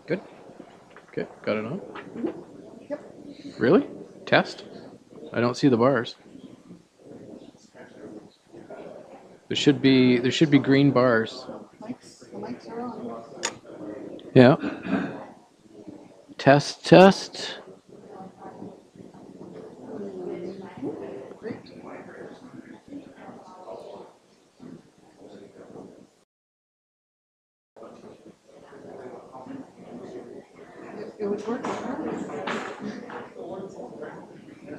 Good. Okay, got it on. Yep. Really? Test? I don't see the bars. There should be green bars. The mics are on. Yeah. Test, test. Great. It was working earlier.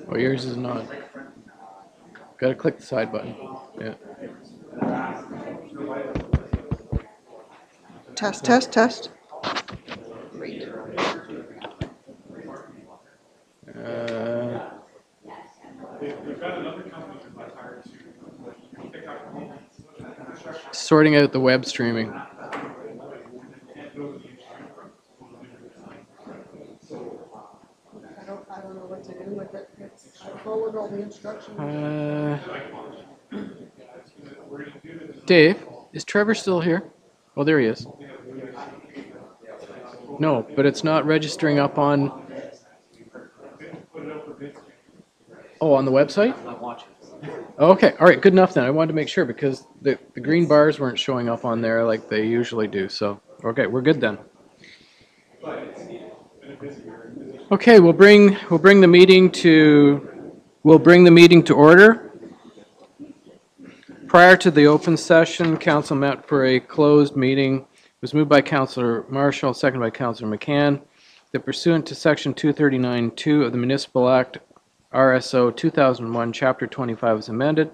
Oh, yours is not. Gotta click the side button. Yeah. Test, test, test. Great. Uh, sorting out the web streaming. I don't know what to do with it. I followed all the instructions. Dave, is Trevor still here? Oh, there he is. No, but it's not registering up on. Oh, on the website? I'm watching. Oh, okay, all right, good enough then. I wanted to make sure because the green bars weren't showing up on there like they usually do. So, okay, we're good then. Okay, we'll bring the meeting to order. Prior to the open session, council met for a closed meeting. It was moved by Councillor Marshall, seconded by Councillor McCann, that pursuant to Section 239(2) of the Municipal Act, RSO 2001, Chapter 25 is amended.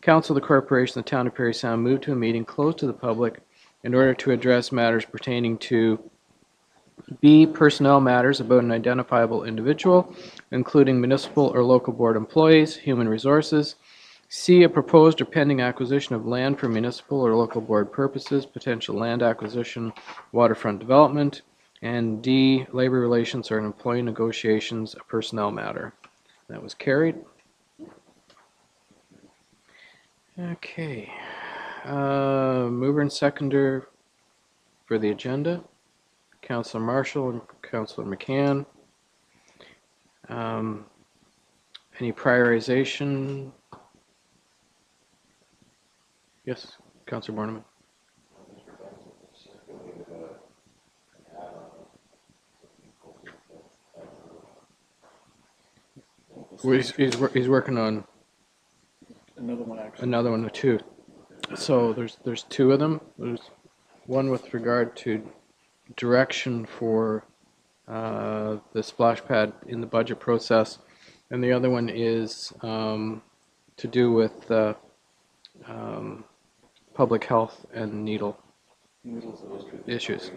Council of the Corporation of the Town of Parry Sound moved to a meeting closed to the public in order to address matters pertaining to B, personnel matters about an identifiable individual, including municipal or local board employees, human resources. C, a proposed or pending acquisition of land for municipal or local board purposes, potential land acquisition, waterfront development. And D, labor relations or employee negotiations, a personnel matter. That was carried. Okay. Mover and seconder for the agenda. Councillor Marshall and Councillor McCann. Any prioritization? Yes, Councillor Borneman. Well, he's working on Another one, actually. another one or two. So there's two of them. There's one with regard to direction for the splash pad in the budget process, and the other one is to do with public health and needle issues.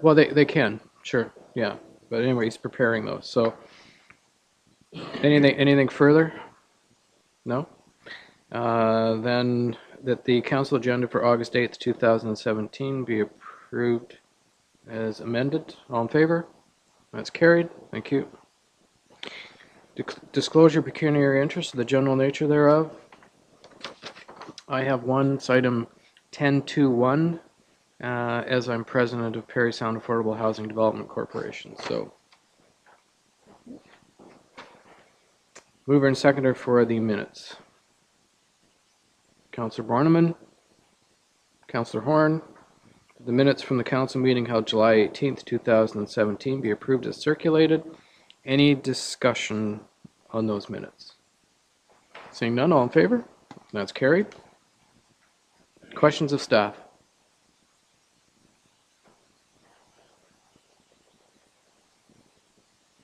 Well, they can, sure, yeah. But anyway, he's preparing those. So anything further? No? Then that the council agenda for August 8th, 2017 be approved as amended. All in favor? That's carried. Thank you. Disclosure pecuniary interest of the general nature thereof. I have one. It's item 10.2.1 as I'm president of Parry Sound Affordable Housing Development Corporation. So, mover and seconder for the minutes. Councillor Borneman, Councillor Horn. The minutes from the council meeting held July 18th, 2017 be approved as circulated. Any discussion on those minutes? Seeing none, all in favor? That's carried. Questions of staff?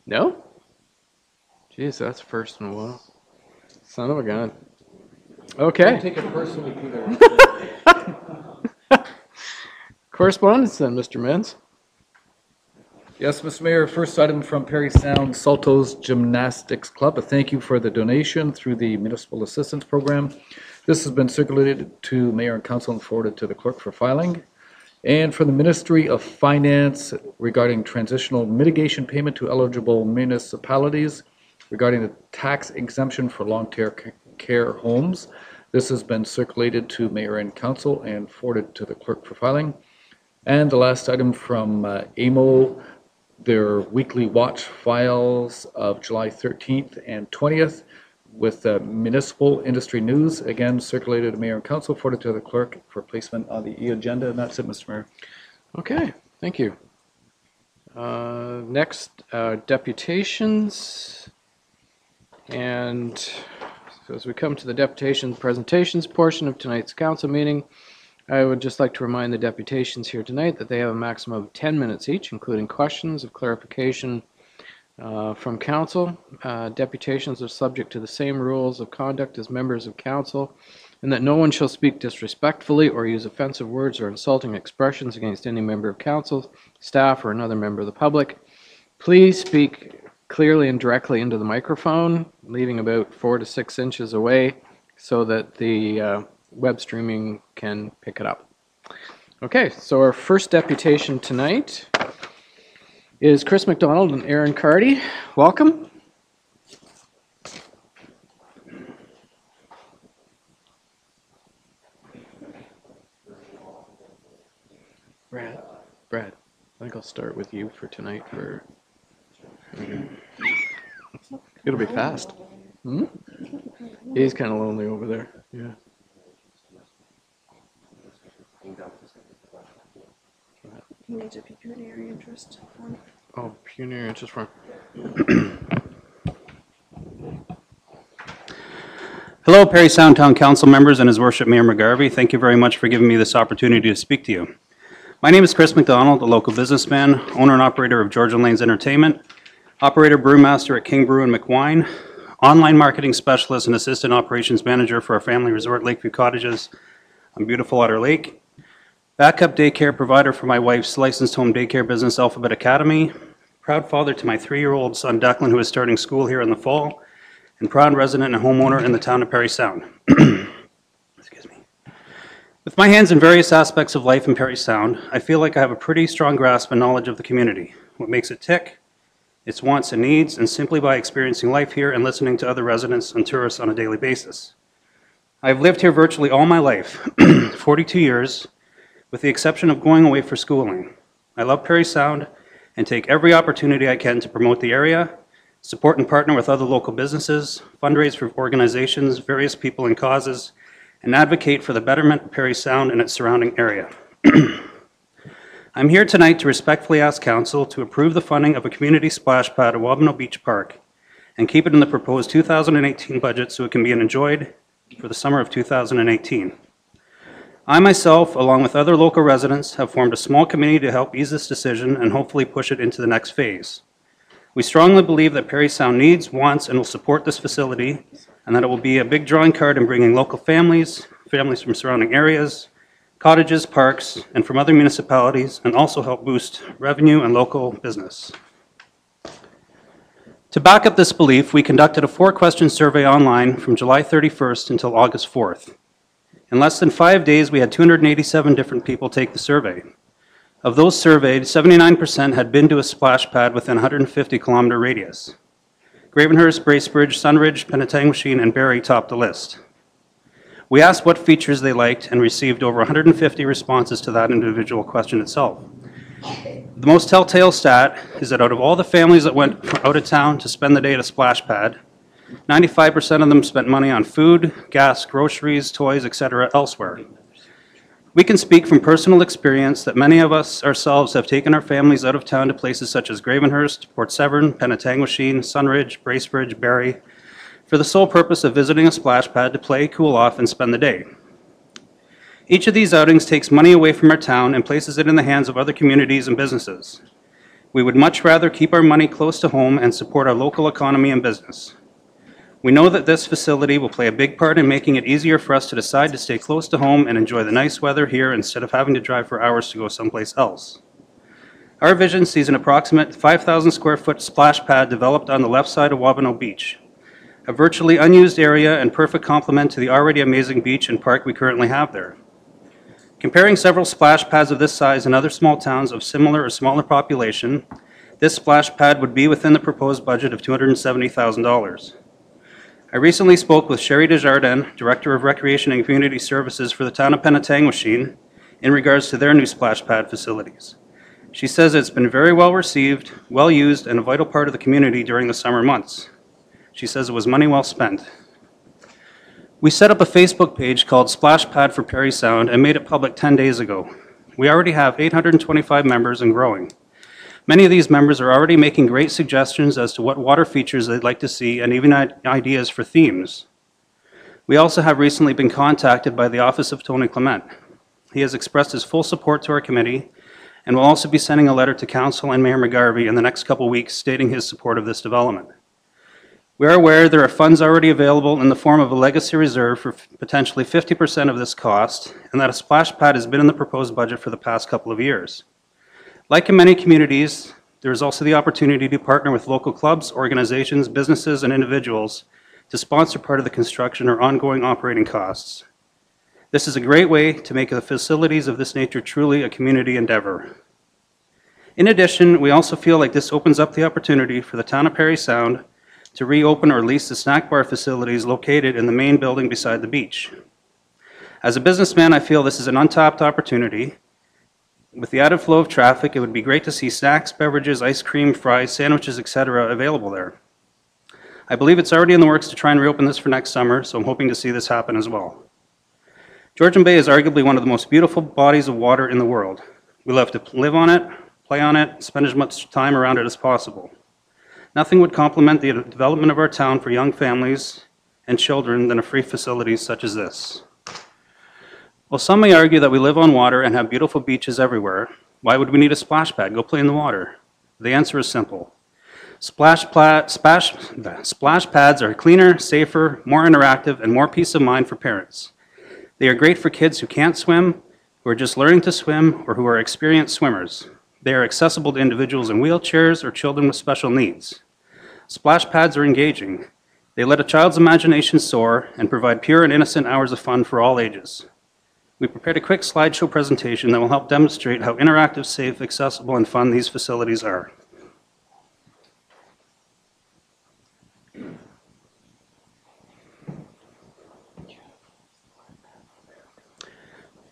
No? Jeez, that's first in a while. Son of a gun. Okay. Don't take it personally, Peter. Correspondence then, Mr. Menz. Yes, Mr. Mayor, first item from Parry Sound Saltos Gymnastics Club. A thank you for the donation through the Municipal Assistance Program. This has been circulated to Mayor and Council and forwarded to the clerk for filing. And from the Ministry of Finance regarding transitional mitigation payment to eligible municipalities regarding the tax exemption for long-term care homes. This has been circulated to Mayor and Council and forwarded to the clerk for filing. And the last item from AMO, their weekly watch files of July 13th and 20th with municipal industry news, again circulated to Mayor and Council, forwarded to the clerk for placement on the E-agenda, and that's it, Mr. Mayor. Okay, thank you. Next, deputations. And so as we come to the deputation presentations portion of tonight's council meeting, I would just like to remind the deputations here tonight that they have a maximum of 10 minutes each, including questions of clarification from council. Deputations are subject to the same rules of conduct as members of council, and that no one shall speak disrespectfully or use offensive words or insulting expressions against any member of council, staff, or another member of the public. Please speak clearly and directly into the microphone, leaving about 4 to 6 inches away so that the web streaming can pick it up. Okay, so our first deputation tonight is Chris McDonald and Aaron Cardy. Welcome. Brad, I think I'll start with you for tonight. It'll be fast. Hmm? He's kind of lonely over there. Yeah. He needs a pecuniary interest form. Oh, pecuniary interest form. Hello, Parry Sound Town Council members and His Worship Mayor McGarvey. Thank you very much for giving me this opportunity to speak to you. My name is Chris McDonald, a local businessman, owner and operator of Georgian Lanes Entertainment, operator brewmaster at King Brew and McWine, online marketing specialist and assistant operations manager for our family resort Lakeview Cottages on beautiful Otter Lake, backup daycare provider for my wife's licensed home daycare business Alphabet Academy, proud father to my 3-year-old son Declan, who is starting school here in the fall, and proud resident and homeowner in the town of Parry Sound. Excuse me. With my hands in various aspects of life in Parry Sound, I feel like I have a pretty strong grasp and knowledge of the community, what makes it tick, its wants and needs, and simply by experiencing life here and listening to other residents and tourists on a daily basis. I've lived here virtually all my life, 42 years, with the exception of going away for schooling. I love Parry Sound and take every opportunity I can to promote the area, support and partner with other local businesses, fundraise for organizations, various people and causes, and advocate for the betterment of Parry Sound and its surrounding area. I'm here tonight to respectfully ask Council to approve the funding of a community splash pad at Wabano Beach Park and keep it in the proposed 2018 budget so it can be enjoyed for the summer of 2018. I myself, along with other local residents, have formed a small committee to help ease this decision and hopefully push it into the next phase. We strongly believe that Parry Sound needs, wants, and will support this facility, and that it will be a big drawing card in bringing local families from surrounding areas, cottages, parks, and from other municipalities, and also help boost revenue and local business. To back up this belief, we conducted a 4-question survey online from July 31st until August 4th. In less than 5 days, we had 287 different people take the survey. Of those surveyed, 79% had been to a splash pad within a 150-kilometer radius. Gravenhurst, Bracebridge, Sunridge, Penetanguishene, and Barrie topped the list. We asked what features they liked and received over 150 responses to that individual question itself. The most telltale stat is that out of all the families that went out of town to spend the day at a splash pad, 95% of them spent money on food, gas, groceries, toys, etc. elsewhere. We can speak from personal experience that many of us ourselves have taken our families out of town to places such as Gravenhurst, Port Severn, Penetanguishene, Sunridge, Bracebridge, Barrie, for the sole purpose of visiting a splash pad to play, cool off, and spend the day. Each of these outings takes money away from our town and places it in the hands of other communities and businesses. We would much rather keep our money close to home and support our local economy and business. We know that this facility will play a big part in making it easier for us to decide to stay close to home and enjoy the nice weather here instead of having to drive for hours to go someplace else. Our vision sees an approximate 5,000 square foot splash pad developed on the left side of Wabano Beach, a virtually unused area and perfect complement to the already amazing beach and park we currently have there. Comparing several splash pads of this size in other small towns of similar or smaller population, this splash pad would be within the proposed budget of $270,000. I recently spoke with Sherry Desjardins, Director of Recreation and Community Services for the town of Penetanguishene, in regards to their new splash pad facilities. She says it's been very well received, well used, and a vital part of the community during the summer months. She says it was money well spent. We set up a Facebook page called Splash Pad for Parry Sound and made it public 10 days ago. We already have 825 members and growing. Many of these members are already making great suggestions as to what water features they'd like to see and even ideas for themes. We also have recently been contacted by the office of Tony Clement. He has expressed his full support to our committee and will also be sending a letter to Council and Mayor McGarvey in the next couple weeks stating his support of this development. We are aware there are funds already available in the form of a legacy reserve for potentially 50% of this cost, and that a splash pad has been in the proposed budget for the past couple of years. Like in many communities, there is also the opportunity to partner with local clubs, organizations, businesses, and individuals to sponsor part of the construction or ongoing operating costs. This is a great way to make the facilities of this nature truly a community endeavor. In addition, we also feel like this opens up the opportunity for the town of Parry Sound to reopen or lease the snack bar facilities located in the main building beside the beach. As a businessman, I feel this is an untapped opportunity. With the added flow of traffic, it would be great to see snacks, beverages, ice cream, fries, sandwiches, etc. available there. I believe it's already in the works to try and reopen this for next summer, so I'm hoping to see this happen as well. Georgian Bay is arguably one of the most beautiful bodies of water in the world. We love to live on it, play on it, spend as much time around it as possible. Nothing would complement the development of our town for young families and children than a free facility such as this. While some may argue that we live on water and have beautiful beaches everywhere, why would we need a splash pad? Go play in the water. The answer is simple. Splash pads are cleaner, safer, more interactive, and more peace of mind for parents. They are great for kids who can't swim, who are just learning to swim, or who are experienced swimmers. They are accessible to individuals in wheelchairs or children with special needs. Splash pads are engaging. They let a child's imagination soar and provide pure and innocent hours of fun for all ages. We prepared a quick slideshow presentation that will help demonstrate how interactive, safe, accessible, and fun these facilities are.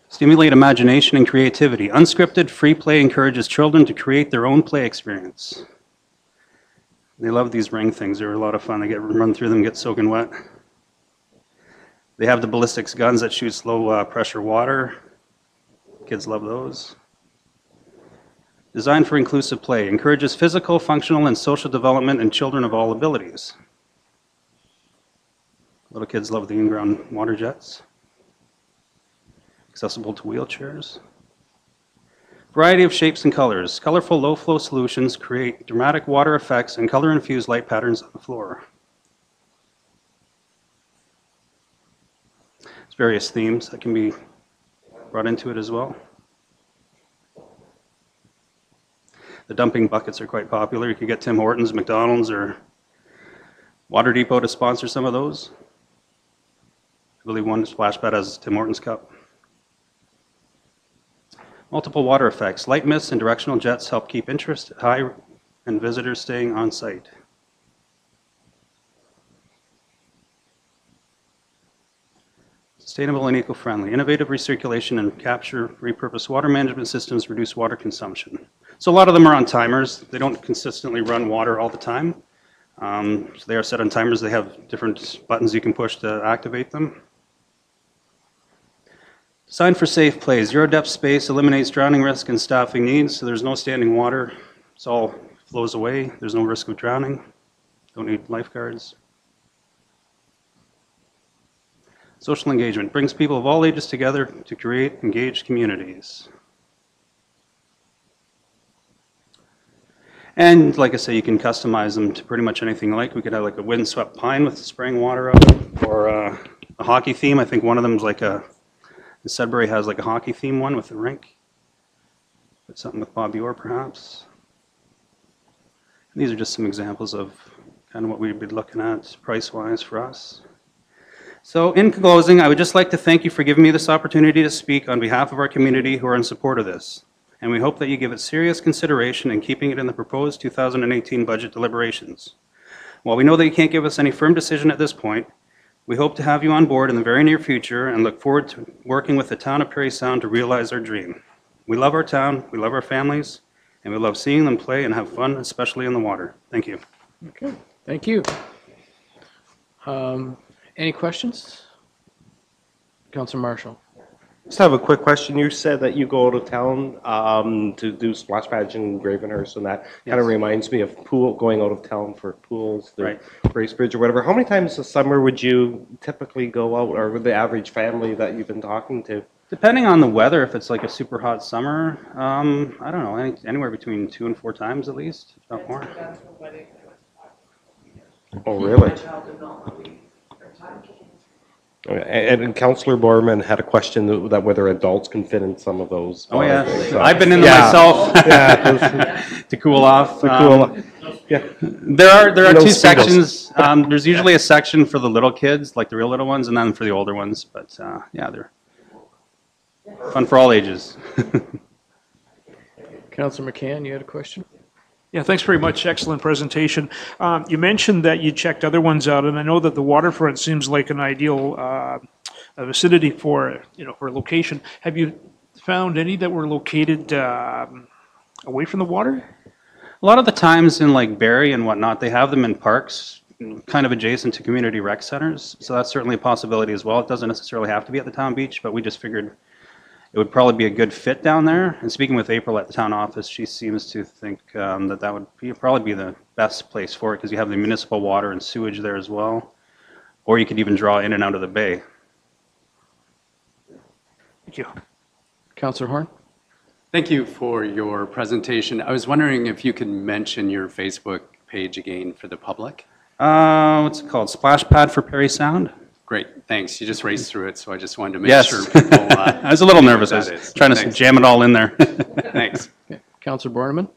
Stimulate imagination and creativity. Unscripted, free play encourages children to create their own play experience. They love these ring things. They're a lot of fun. They run through them, get soaking wet. They have the ballistics guns that shoot low pressure water. Kids love those. Designed for inclusive play. Encourages physical, functional, and social development in children of all abilities. Little kids love the in-ground water jets. Accessible to wheelchairs. Variety of shapes and colors. Colorful low-flow solutions create dramatic water effects and color-infused light patterns on the floor. There's various themes that can be brought into it as well. The dumping buckets are quite popular. You could get Tim Hortons, McDonald's, or Water Depot to sponsor some of those. I believe one splash pad has Tim Hortons cup. Multiple water effects. Light mists and directional jets help keep interest high and visitors staying on site. Sustainable and eco-friendly. Innovative recirculation and capture repurposed water management systems reduce water consumption. So a lot of them are on timers. They don't consistently run water all the time. So they are set on timers. They have different buttons you can push to activate them. Designed for safe play. Zero depth space eliminates drowning risk and staffing needs, so there's no standing water. It all flows away. There's no risk of drowning. Don't need lifeguards. Social engagement. Brings people of all ages together to create engaged communities. And like I say, you can customize them to pretty much anything you like. We could have like a windswept pine with spraying water out, or a hockey theme. I think one of them is like Sudbury has like a hockey theme one with a rink. Put something with Bobby Orr perhaps. And these are just some examples of kind of what we'd be looking at price-wise for us. So in closing, I would just like to thank you for giving me this opportunity to speak on behalf of our community who are in support of this. And we hope that you give it serious consideration in keeping it in the proposed 2018 budget deliberations. While we know that you can't give us any firm decision at this point, We hope to have you on board in the very near future and look forward to working with the town of Parry Sound to realize our dream. We love our town, we love our families, and we love seeing them play and have fun, especially in the water. Thank you. Okay, thank you. Any questions? Councilor Marshall. Just have a quick question. You said that you go out of town to do splash pads and Gravenhurst and that. Kind of Yes. reminds me of going out of town for pools, the Right. Bracebridge or whatever. How many times a summer would you typically go out, or with the average family that you've been talking to? Depending on the weather, if it's like a super hot summer, I don't know, anywhere between 2 and 4 times at least, if not more. Oh, really? And Councillor Borman had a question that whether adults can fit in some of those. Oh, yeah. things. I've been in them Yeah. myself Yeah, to cool off. cool. Yeah. There are No two Speedos. sections. There's usually a section for the little kids, like the real little ones, and then for the older ones. But yeah, they're fun for all ages. Councilor McCann, you had a question? Yeah, thanks very much. Excellent presentation. You mentioned that you checked other ones out, and I know that the waterfront seems like an ideal vicinity for, for a location. Have you found any that were located away from the water? A lot of the times in like Barrie and whatnot, they have them in parks, kind of adjacent to community rec centers. So that's certainly a possibility as well. It doesn't necessarily have to be at the town beach, but we just figured it would probably be a good fit down there. And speaking with April at the town office, she seems to think that would probably be the best place for it because you have the municipal water and sewage there as well. Or you could even draw in and out of the bay. Thank you. Councilor Horn? Thank you for your presentation. I was wondering if you could mention your Facebook page again for the public. What's it called? Splash Pad for Parry Sound? Great, thanks. You just raced through it, so I just wanted to make Yes. sure people. I was a little knew nervous. I what that was is. trying to Thanks. jam it all in there. Thanks. Okay. Councilor Borneman?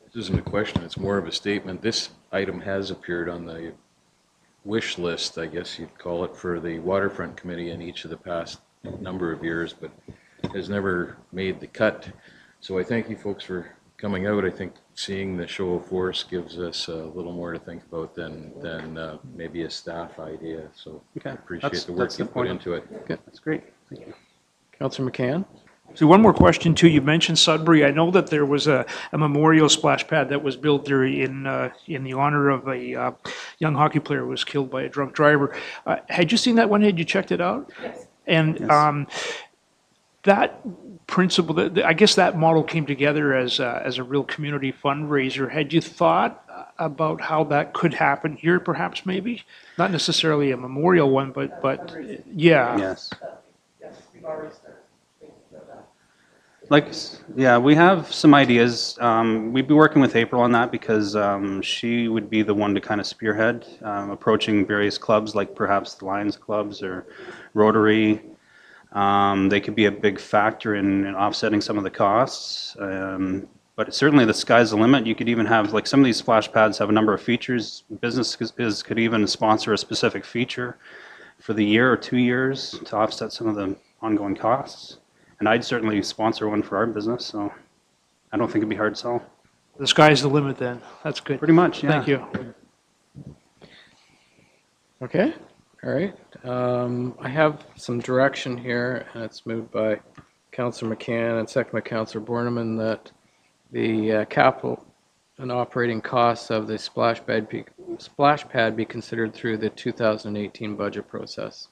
This isn't a question, it's more of a statement. This item has appeared on the wish list, I guess you'd call it, for the Waterfront Committee in each of the past number of years, but has never made the cut. So I thank you folks for coming out. I think seeing the show of force gives us a little more to think about than maybe a staff idea. So Okay. I appreciate That's the work the you put point. into it. Okay, that's great. Thank you. Councilor McCann? So one more question too. You mentioned Sudbury. I know that there was a memorial splash pad that was built there in the honor of a young hockey player who was killed by a drunk driver. Had you seen that one? Had you checked it out? Yes. And Yes. that principle, I guess that model came together as a real community fundraiser. Had you thought about how that could happen here, perhaps, maybe? Not necessarily a memorial one, but yeah. Yes. Yeah, we have some ideas. We'd be working with April on that because she would be the one to kind of spearhead approaching various clubs, like perhaps the Lions clubs or Rotary. They could be a big factor in offsetting some of the costs. But certainly the sky's the limit. You could even have, like, some of these splash pads have a number of features. Businesses could even sponsor a specific feature for the year or 2 years to offset some of the ongoing costs. And I'd certainly sponsor one for our business, so I don't think it'd be hard to sell. The sky's the limit then. That's good. Pretty much, yeah. Thank you. Okay, all right. I have some direction here, and it's moved by Councilor McCann and second by Councilor Borneman, that the capital and operating costs of the splash pad be considered through the 2018 budget process.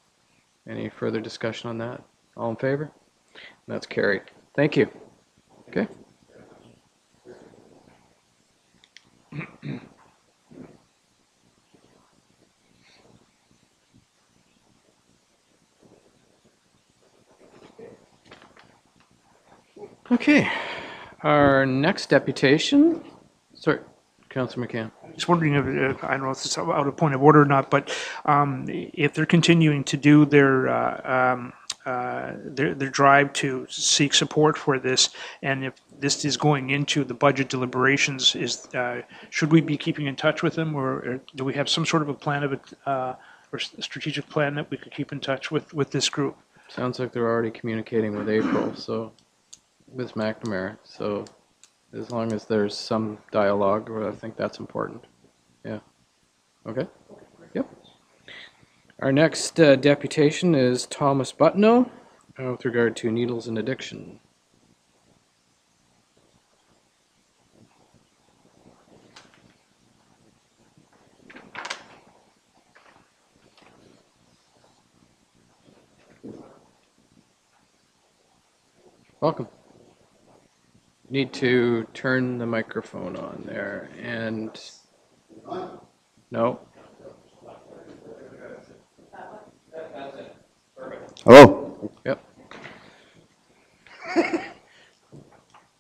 Any further discussion on that? All in favor? That's carried. Thank you. Okay. Okay. Our next deputation, sorry, Councilor McCann. Just wondering if, I don't know if it's out of point of order or not, but if they're continuing to do their drive to seek support for this, and if this is going into the budget deliberations, should we be keeping in touch with them, or do we have some sort of a plan of it, or strategic plan that we could keep in touch with this group? Sounds like they're already communicating with April, so, Ms. McNamara, so as long as there's some dialogue, I think that's important. Yeah. Okay. Yep. Our next deputation is Thomas Butno with regard to needles and addiction. Welcome. Need to turn the microphone on there and no. Hello. Yep.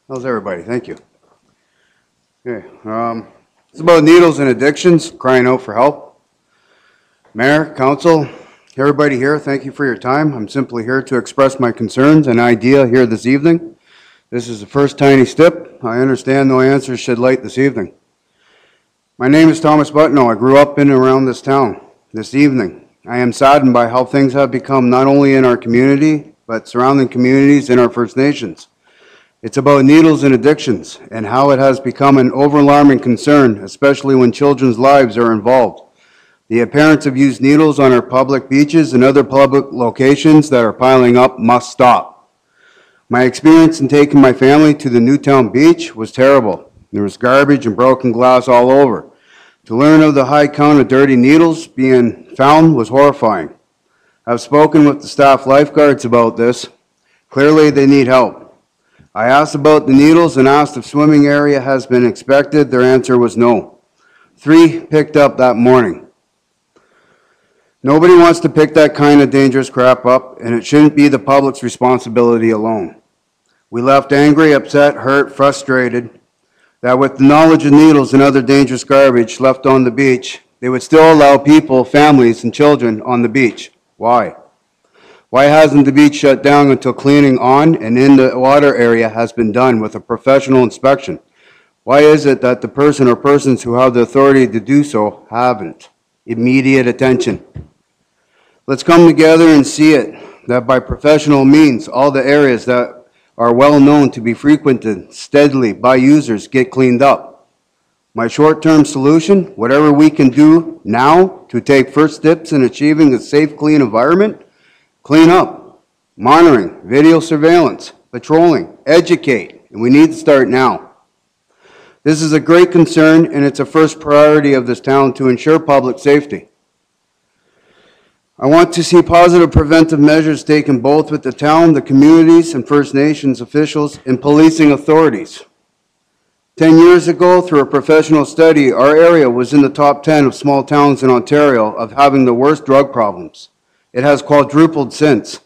How's everybody? Thank you. Okay. It's about needles and addictions, crying out for help. Mayor, council, everybody here, thank you for your time. I'm simply here to express my concerns and idea here this evening. This is the first tiny step. I understand no answers shed light this evening. My name is Thomas Butno. I grew up in and around this town. This evening, I am saddened by how things have become not only in our community, but surrounding communities in our First Nations. It's about needles and addictions and how it has become an over-alarming concern, especially when children's lives are involved. The appearance of used needles on our public beaches and other public locations that are piling up must stop. My experience in taking my family to the Newtown Beach was terrible. There was garbage and broken glass all over. To learn of the high count of dirty needles being found was horrifying. I've spoken with the staff lifeguards about this. Clearly they need help. I asked about the needles and asked if swimming area has been inspected. Their answer was no. 3 picked up that morning. Nobody wants to pick that kind of dangerous crap up, and it shouldn't be the public's responsibility alone. We left angry, upset, hurt, frustrated that with the knowledge of needles and other dangerous garbage left on the beach, they would still allow people, families, and children on the beach. Why? Why hasn't the beach shut down until cleaning on and in the water area has been done with a professional inspection? Why is it that the person or persons who have the authority to do so haven't? Immediate attention. Let's come together and see it, that by professional means, all the areas that are well known to be frequented steadily by users get cleaned up. My short-term solution, whatever we can do now to take first steps in achieving a safe, clean environment, clean up, monitoring, video surveillance, patrolling, educate, and we need to start now. This is a great concern, and it's a first priority of this town to ensure public safety. I want to see positive preventive measures taken both with the town, the communities, and First Nations officials and policing authorities. 10 years ago, through a professional study, our area was in the top 10 of small towns in Ontario of having the worst drug problems. It has quadrupled since.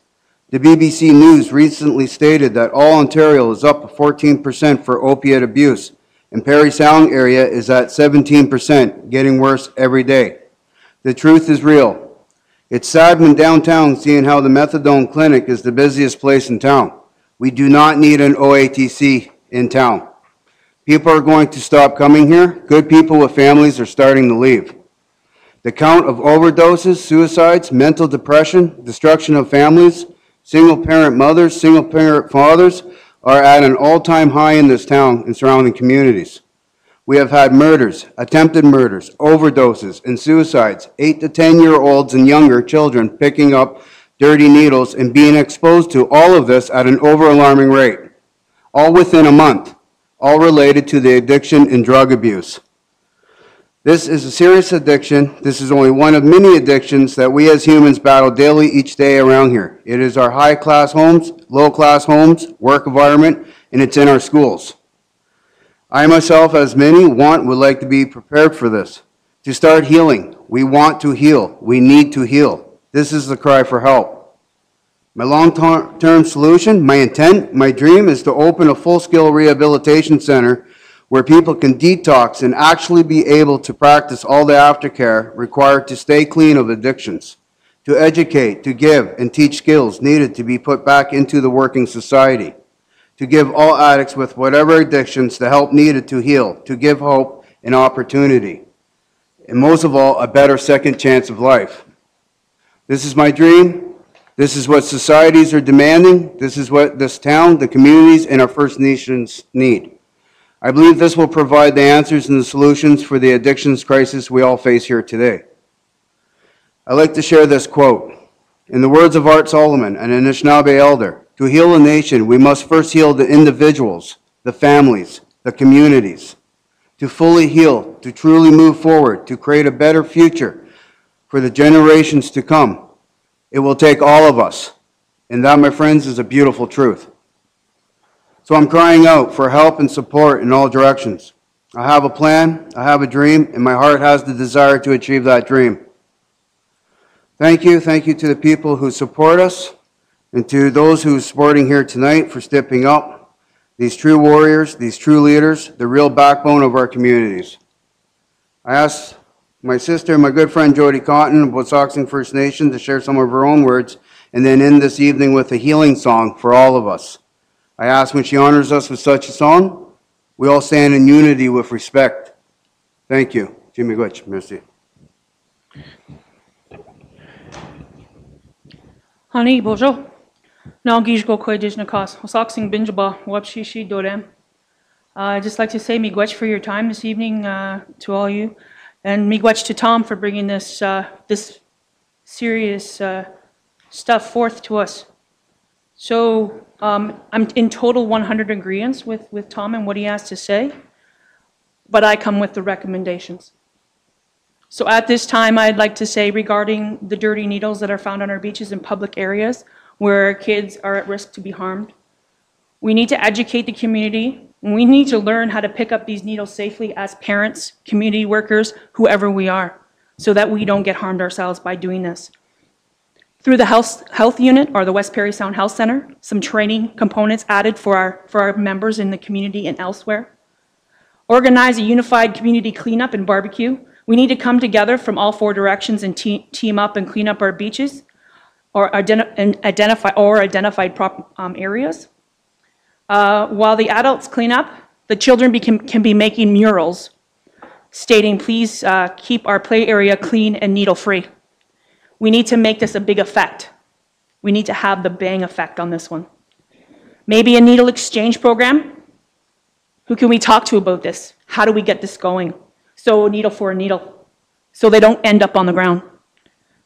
The BBC News recently stated that all Ontario is up 14% for opiate abuse, and Parry Sound area is at 17%, getting worse every day. The truth is real. It's sad when downtown seeing how the methadone clinic is the busiest place in town. We do not need an OATC in town. People are going to stop coming here. Good people with families are starting to leave. The count of overdoses, suicides, mental depression, destruction of families, single-parent mothers, single-parent fathers are at an all-time high in this town and surrounding communities. We have had murders, attempted murders, overdoses, and suicides, 8 to 10-year-olds and younger children picking up dirty needles and being exposed to all of this at an over-alarming rate, all within a month, all related to the addiction and drug abuse. This is a serious addiction. This is only one of many addictions that we as humans battle daily each day around here. It is our high-class homes, low-class homes, work environment, and it's in our schools. I myself, as many, would like to be prepared for this. To start healing. We want to heal. We need to heal. This is the cry for help. My long-term solution, my intent, my dream is to open a full-scale rehabilitation center where people can detox and actually be able to practice all the aftercare required to stay clean of addictions, to educate, to give, and teach skills needed to be put back into the working society, to give all addicts with whatever addictions the help needed to heal, to give hope and opportunity, and most of all, a better second chance of life. This is my dream. This is what societies are demanding. This is what this town, the communities, and our First Nations need. I believe this will provide the answers and the solutions for the addictions crisis we all face here today. I'd like to share this quote. In the words of Art Solomon, an Anishinaabe elder, to heal a nation, we must first heal the individuals, the families, the communities. To fully heal, to truly move forward, to create a better future for the generations to come, it will take all of us. And that, my friends, is a beautiful truth. So I'm crying out for help and support in all directions. I have a plan, I have a dream, and my heart has the desire to achieve that dream. Thank you to the people who support us, and to those who are supporting here tonight for stepping up. These true warriors, these true leaders, the real backbone of our communities. I asked my sister, my good friend Jody Cotton of Wasauksing First Nation to share some of her own words, and then end this evening with a healing song for all of us. I ask when she honors us with such a song, we all stand in unity with respect. Thank you. Jimmy Gwitch, merci. Honey, bonjour. Nangish go koi dijnakas. Wasauksing binjaba wapshishi dorem. I'd just like to say miigwech for your time this evening to all you, and miigwech to Tom for bringing this this serious stuff forth to us. So I'm in total 100 agreements with Tom and what he has to say, but I come with the recommendations. So at this time, I'd like to say regarding the dirty needles that are found on our beaches and public areas where kids are at risk to be harmed, we need to educate the community. We need to learn how to pick up these needles safely as parents, community workers, whoever we are, so that we don't get harmed ourselves by doing this. Through the health unit or the West Parry Sound Health Center, some training components added for our members in the community and elsewhere. Organize a unified community cleanup and barbecue. We need to come together from all four directions and team up and clean up our beaches or identified areas. While the adults clean up, the children can be making murals stating, please keep our play area clean and needle-free. We need to make this a big effect. We need to have the bang effect on this one. Maybe a needle exchange program. Who can we talk to about this? How do we get this going? So needle for a needle, so they don't end up on the ground.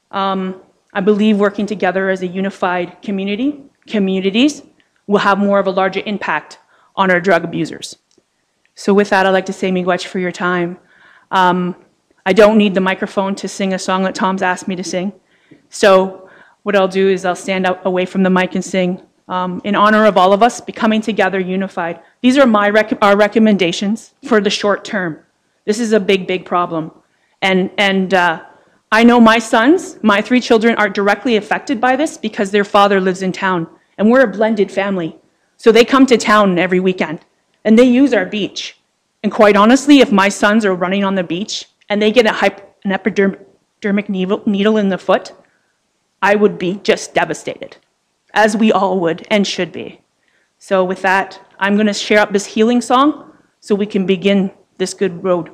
I believe working together as a unified communities will have more of a larger impact on our drug abusers. So with that, I'd like to say miigwech for your time. I don't need the microphone to sing a song that Tom's asked me to sing. So what I'll do is I'll stand out away from the mic and sing in honor of all of us becoming together unified. These are our recommendations for the short term. This is a big, big problem. And I know my sons, my 3 children are directly affected by this because their father lives in town. And we're a blended family. So they come to town every weekend and they use our beach. And quite honestly, if my sons are running on the beach and they get an epidermic needle in the foot, I would be just devastated, as we all would and should be. So with that, I'm going to share up this healing song so we can begin this good road.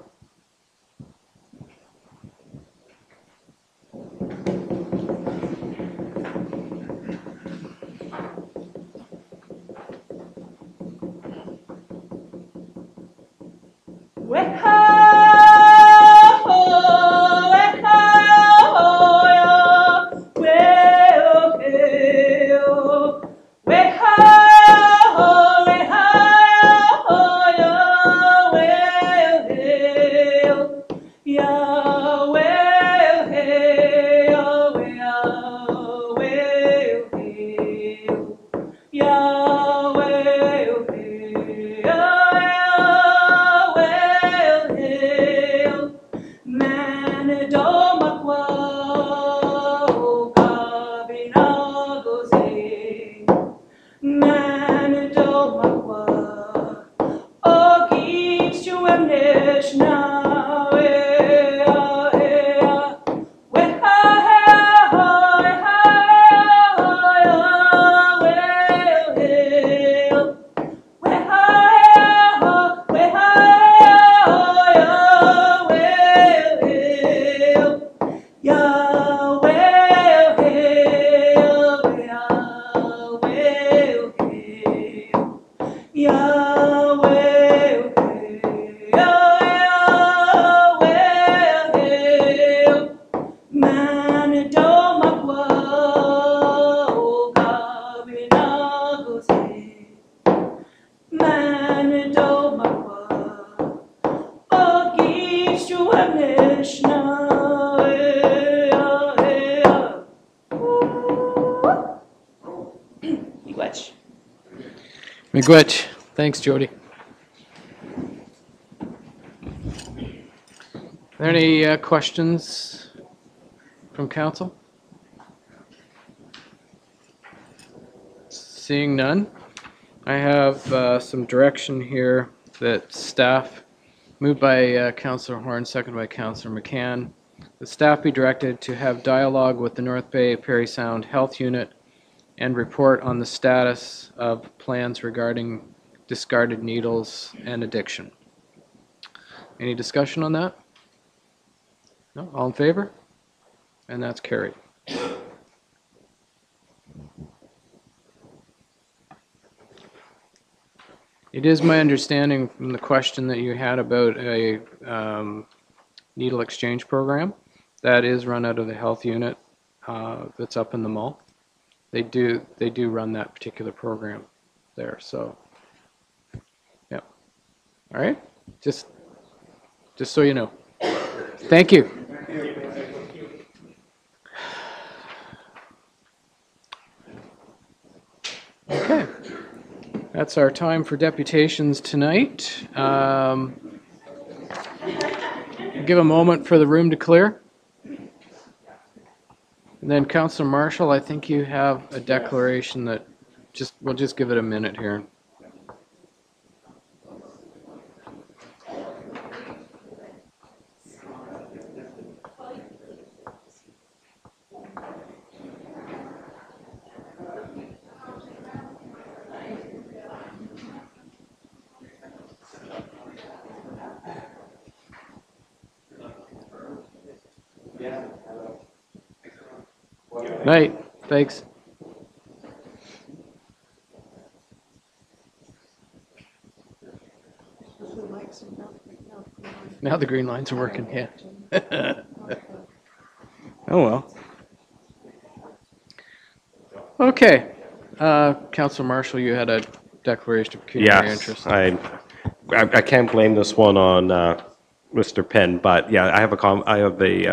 Miigwech. Miigwech. Thanks, Jody. Are there any questions from council? Seeing none, I have some direction here that staff, moved by Councillor Horn, seconded by Councillor McCann, the staff be directed to have dialogue with the North Bay Parry Sound Health Unit and report on the status of plans regarding discarded needles and addiction. Any discussion on that? No? All in favor? And that's carried. It is my understanding from the question that you had about a needle exchange program that is run out of the health unit that's up in the mall. They do run that particular program there. So, yeah. All right. Just so you know. Thank you. Okay. That's our time for deputations tonight. Give a moment for the room to clear. And then Councillor Marshall, I think you have a declaration that we'll just give it a minute here. Night. Thanks. Now the green lines are working, yeah. Oh, well. Okay. Councillor Marshall, you had a declaration of pecuniary interest. I can't blame this one on Mr. Penn, but yeah, I have a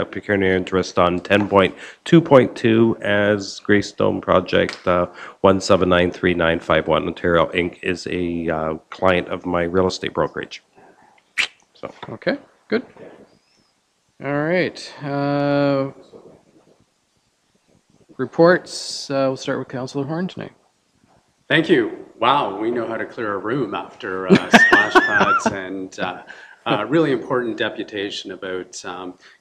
pecuniary interest on 10.2.2 as Greystone Project 1793951 Ontario Inc. is a client of my real estate brokerage. So okay, good. All right. Reports. We'll start with Councillor Horn tonight. Thank you. Wow, we know how to clear a room after splash pads and really important deputation about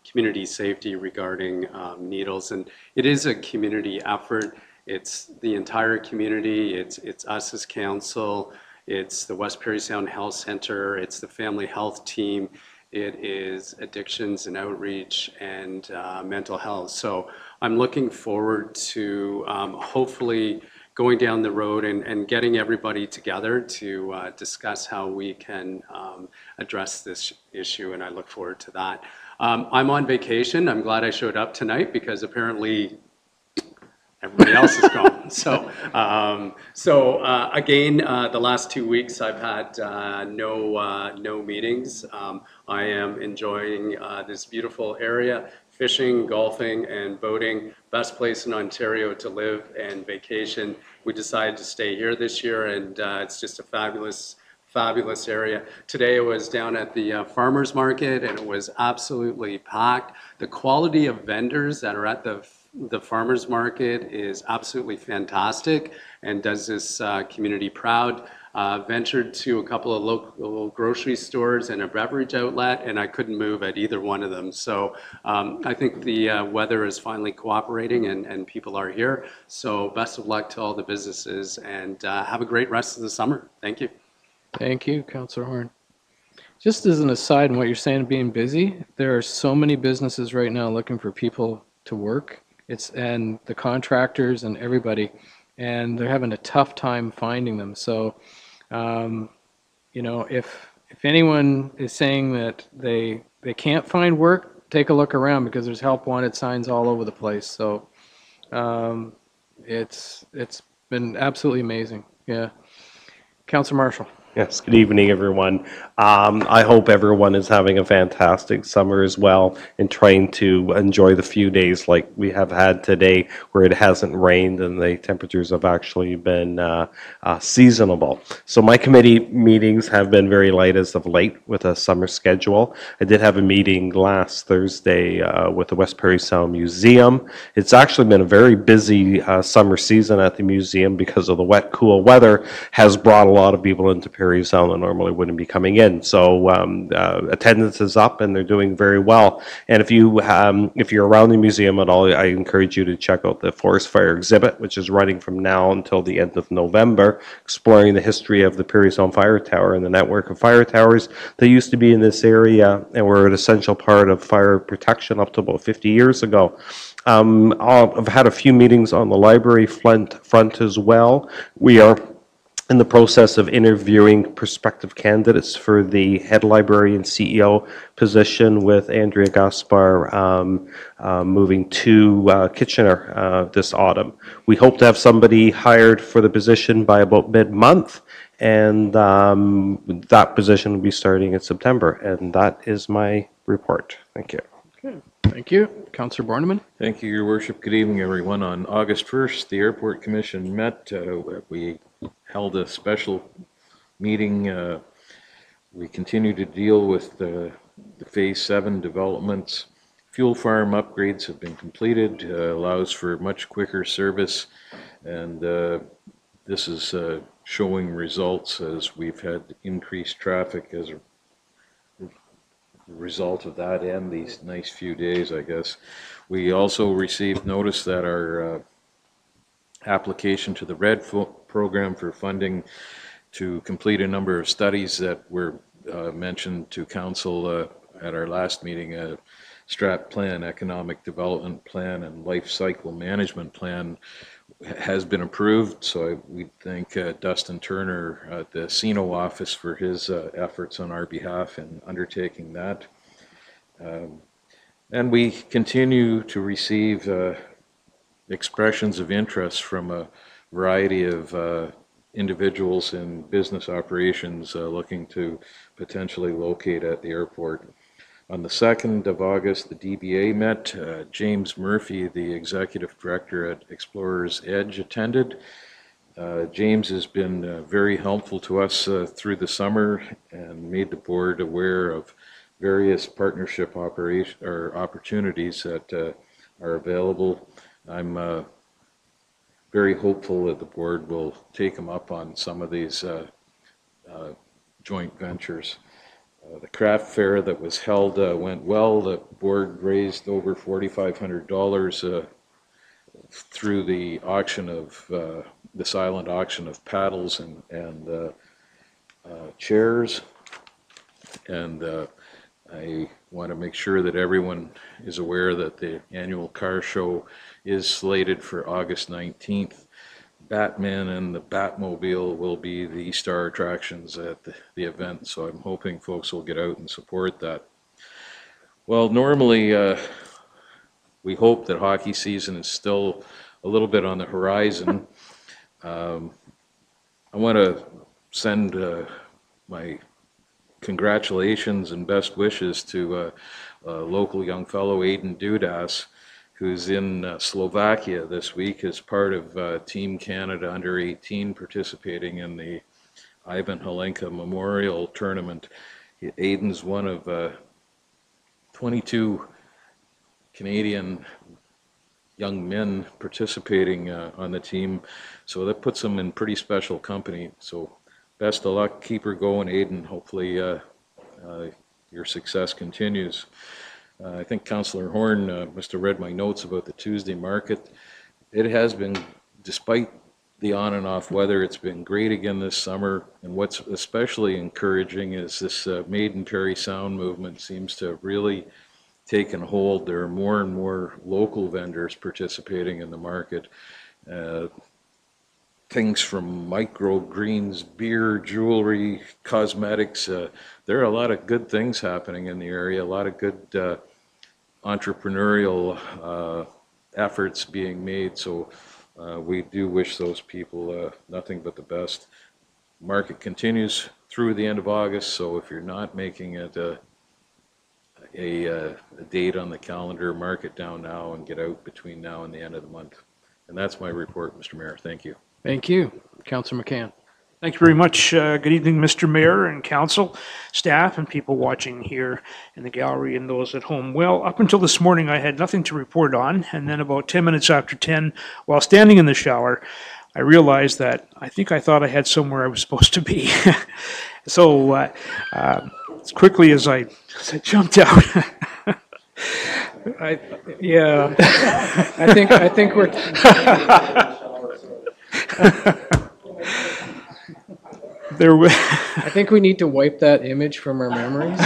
community safety regarding needles. And it is a community effort. It's the entire community. It's us as council. It's the West Parry Sound Health Center. It's the family health team. It is addictions and outreach and mental health. So I'm looking forward to hopefully going down the road and getting everybody together to discuss how we can address this issue, and I look forward to that. I'm on vacation. I'm glad I showed up tonight because apparently everybody else is gone. So again, the last 2 weeks I've had no meetings. I am enjoying this beautiful area. Fishing, golfing, and boating. Best place in Ontario to live and vacation. We decided to stay here this year, and it's just a fabulous area. Today I was down at the farmers market, and it was absolutely packed. The quality of vendors that are at the farmers market is absolutely fantastic and does this community proud. Ventured to a couple of local grocery stores and a beverage outlet, and I couldn't move at either one of them. So I think the weather is finally cooperating and people are here. So best of luck to all the businesses and have a great rest of the summer. Thank you. Thank you, Councillor Horn. Just as an aside, in what you're saying, being busy, there are so many businesses right now looking for people to work. And the contractors and everybody, and they're having a tough time finding them. So, you know, if anyone is saying that they can't find work, take a look around because there's help wanted signs all over the place. So, it's been absolutely amazing. Yeah, Councillor Marshall. Yes, good evening, everyone. I hope everyone is having a fantastic summer as well and trying to enjoy the few days like we have had today where it hasn't rained and the temperatures have actually been seasonable. So my committee meetings have been very light as of late with a summer schedule. I did have a meeting last Thursday with the West Parry Sound Museum. It's actually been a very busy summer season at the museum because of the wet, cool weather has brought a lot of people into Parry Sound that normally wouldn't be coming in. So attendance is up and they're doing very well. And if you're around the museum at all, I encourage you to check out the forest fire exhibit, which is running from now until the end of November, exploring the history of the Parry Sound Fire Tower and the network of fire towers that used to be in this area and were an essential part of fire protection up to about 50 years ago. I've had a few meetings on the library front as well. We are in the process of interviewing prospective candidates for the head librarian CEO position, with Andrea Gaspar moving to Kitchener this autumn. We hope to have somebody hired for the position by about mid-month, and that position will be starting in September. And that is my report. Thank you. Okay, thank you. Councillor Borneman? Thank you, Your Worship. Good evening, everyone. On August 1st, the Airport Commission met. We held a special meeting. We continue to deal with the Phase 7 developments. Fuel farm upgrades have been completed, allows for much quicker service, and this is showing results as we've had increased traffic as a result of that and these nice few days, I guess. We also received notice that our application to the RED program for funding to complete a number of studies that were mentioned to council at our last meeting, a strat plan, economic development plan, and life cycle management plan has been approved. So we thank Dustin Turner at the CINO office for his efforts on our behalf in undertaking that. And we continue to receive expressions of interest from a variety of individuals in business operations looking to potentially locate at the airport. On the 2nd of August, the DBA met. James Murphy, the executive director at Explorers Edge, attended. James has been very helpful to us through the summer and made the board aware of various partnership opportunities that are available. I'm very hopeful that the board will take him up on some of these joint ventures. The craft fair that was held went well. The board raised over $4,500 through the auction of the silent auction of paddles and chairs. And I want to make sure that everyone is aware that the annual car show is slated for August 19th. Batman and the Batmobile will be the star attractions at the event, so I'm hoping folks will get out and support that. Well, normally we hope that hockey season is still a little bit on the horizon. I want to send my congratulations and best wishes to a local young fellow, Aiden Dudas, who's in Slovakia this week as part of Team Canada Under 18 participating in the Ivan Halenka Memorial Tournament. Aiden's one of 22 Canadian young men participating on the team, so that puts him in pretty special company. So best of luck, keep her going, Aiden. Hopefully your success continues. I think Councillor Horn must have read my notes about the Tuesday market. It has been, despite the on and off weather, it's been great again this summer. And what's especially encouraging is this Made in Parry Sound movement seems to have really taken hold. There are more and more local vendors participating in the market. Things from microgreens, beer, jewelry, cosmetics. There are a lot of good things happening in the area, a lot of good entrepreneurial efforts being made. So we do wish those people nothing but the best. market continues through the end of August, so if you're not making it a date on the calendar, mark it down now and get out between now and the end of the month. And that's my report, Mr. Mayor. Thank you. Thank you. Councillor McCann. Thank you very much. Good evening, Mr. Mayor and council, staff, and people watching here in the gallery and those at home. Well, up until this morning, I had nothing to report on, and then about 10 minutes after 10, while standing in the shower, I realized that I thought I had somewhere I was supposed to be. So as quickly as I jumped out, I think we're. I think we need to wipe that image from our memories.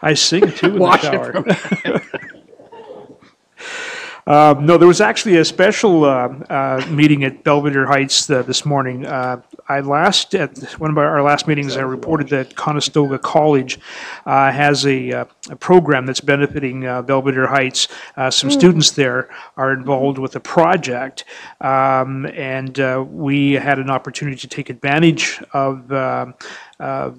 I sing too in Wash the it shower. from. No, there was actually a special meeting at Belvedere Heights this morning. At one of our last meetings, I reported that Conestoga College has a program that's benefiting Belvedere Heights. Some students there are involved with a project, and we had an opportunity to take advantage of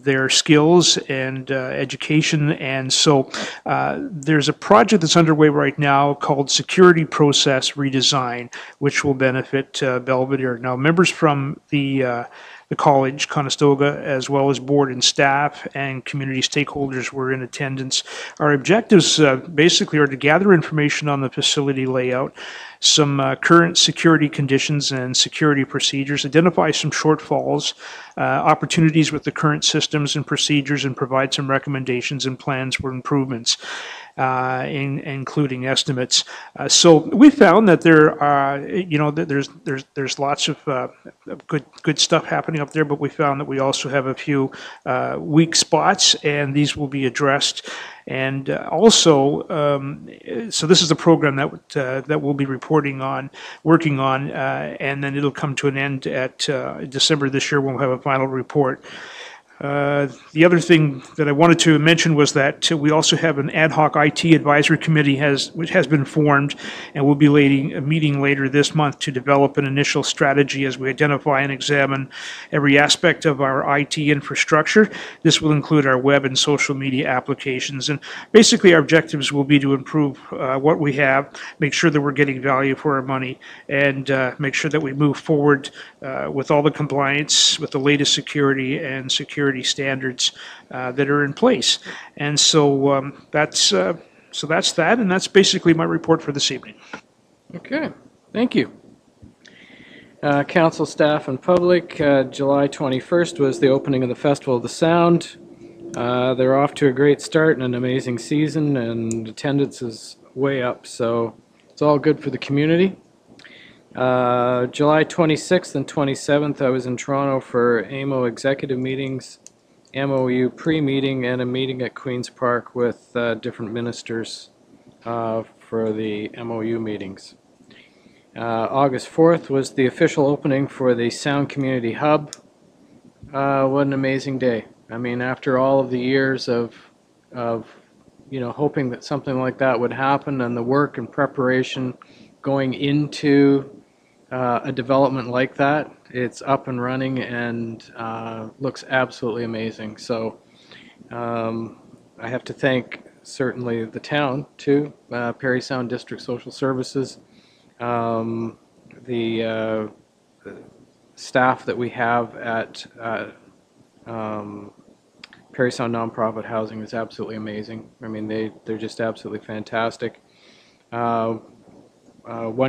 their skills and education. And so there's a project that's underway right now called Security Process Redesign, which will benefit Belvedere. Now, members from the college, Conestoga, as well as board and staff and community stakeholders were in attendance. Our objectives basically are to gather information on the facility layout, some current security conditions and security procedures, identify some shortfalls, opportunities with the current systems and procedures, and provide some recommendations and plans for improvements, including estimates. So we found that there are, there's lots of good stuff happening up there, but we found that we also have a few weak spots, and these will be addressed. And also, so this is the program that we'll be working on, and then it'll come to an end at December this year when we'll have a final report. The other thing that I wanted to mention was that we also have an ad hoc IT advisory committee which has been formed, and we'll be meeting later this month to develop an initial strategy as we identify and examine every aspect of our IT infrastructure. This will include our web and social media applications, and basically our objectives will be to improve what we have, make sure that we're getting value for our money, and make sure that we move forward with all the compliance with the latest security and security standards that are in place. And so that's that, and that's basically my report for this evening. Okay, thank you. Council, staff, and public, July 21st was the opening of the Festival of the Sound. They're off to a great start and an amazing season, and attendance is way up, so it's all good for the community. July 26th and 27th, I was in Toronto for AMO executive meetings, MOU pre-meeting, and a meeting at Queen's Park with different ministers for the MOU meetings. August 4th was the official opening for the Sound Community Hub. What an amazing day. I mean, after all of the years of hoping that something like that would happen, and the work and preparation going into a development like that, it's up and running and looks absolutely amazing. So I have to thank certainly the town too, Parry Sound District Social Services, the staff that we have at Parry Sound Nonprofit Housing is absolutely amazing. I mean, they're just absolutely fantastic. One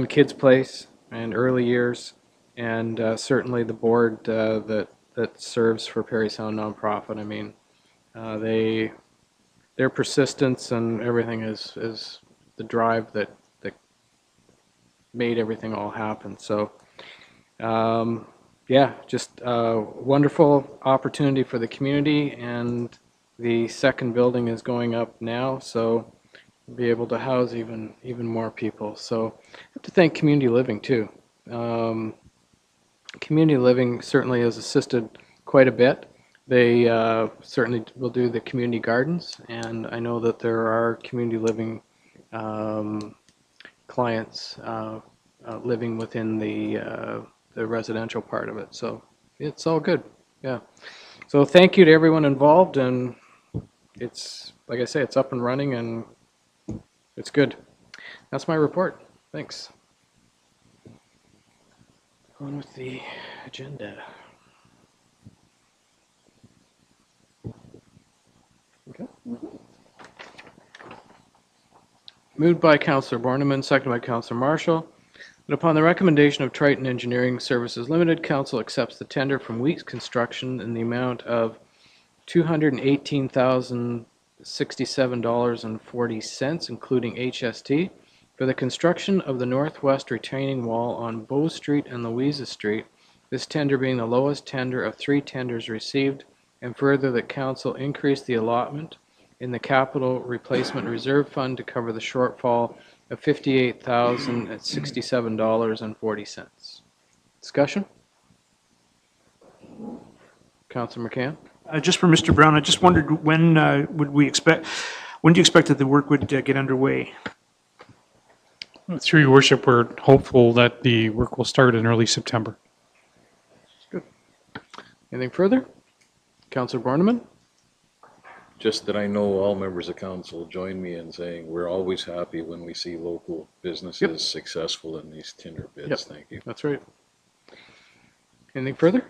Kids Place and Early Years, and certainly the board that serves for Parry Sound Nonprofit. I mean, their persistence and everything is the drive that made everything all happen. So, yeah, just a wonderful opportunity for the community, and the second building is going up now, so we'll be able to house even more people. So I have to thank Community Living too. Community Living certainly has assisted quite a bit. They certainly will do the community gardens, and I know that there are Community Living clients living within the the residential part of it. So it's all good. Yeah. So thank you to everyone involved, and it's, like I say, it's up and running and it's good. That's my report. Thanks. On with the agenda. Okay. Moved by Councillor Borneman, seconded by Councillor Marshall, that upon the recommendation of Triton Engineering Services Limited, Council accepts the tender from Weeks Construction in the amount of $218,067.40, including HST, for the construction of the northwest retaining wall on Bow Street and Louisa Street, this tender being the lowest tender of 3 tenders received, and further that Council increase the allotment in the Capital Replacement Reserve Fund to cover the shortfall of $58,067.40. Discussion? Councillor McCann? Just for Mr. Brown, I just wondered when when do you expect that the work would get underway? Through your worship, we're hopeful that the work will start in early September. Good. Anything further? Councillor Borneman? Just that I know all members of council join me in saying we're always happy when we see local businesses successful in these tender bids. Yep. Thank you. That's right. Anything further?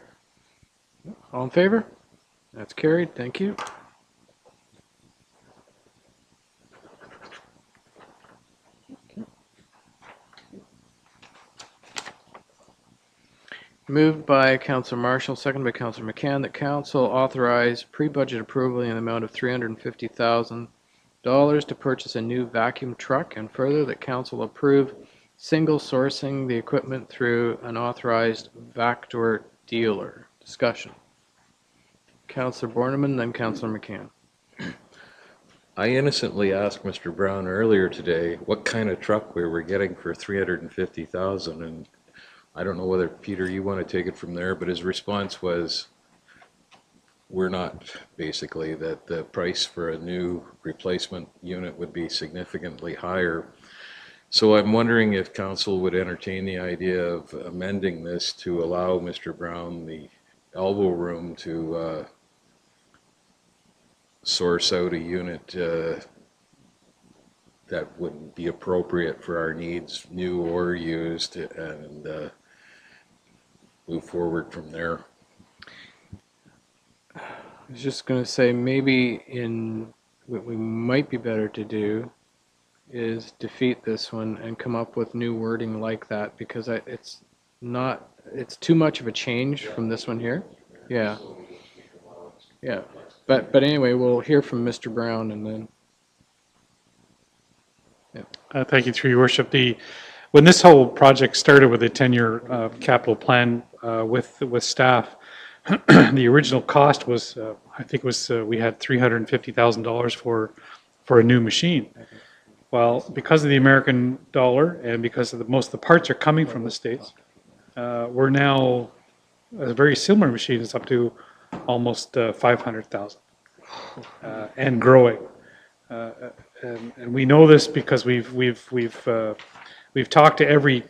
All in favor? That's carried. Thank you. Moved by Councillor Marshall, seconded by Councillor McCann, that Council authorize pre-budget approval in the amount of $350,000 to purchase a new vacuum truck, and further that Council approve single sourcing the equipment through an authorized Vactor dealer. Discussion. Councillor Borneman, then Councillor McCann. I innocently asked Mr. Brown earlier today what kind of truck we were getting for $350,000, and I don't know whether, Peter, you want to take it from there, but his response was, we're not, basically, that the price for a new replacement unit would be significantly higher. So I'm wondering if council would entertain the idea of amending this to allow Mr. Brown the elbow room to source out a unit that would be appropriate for our needs, new or used, and move forward from there. I was just going to say, maybe what we might be better to do is defeat this one and come up with new wording like that, because it's too much of a change from this one here. Yeah. Yeah. But anyway, we'll hear from Mr. Brown and then. Yeah. Thank you, through your worship. When this whole project started with a 10-year capital plan with staff, the original cost was, I think it was, we had $350,000 for a new machine. Well, because of the American dollar and because of most of the parts are coming from the States, we're now, a very similar machine is up to almost 500,000 and growing. And we know this because we've talked to every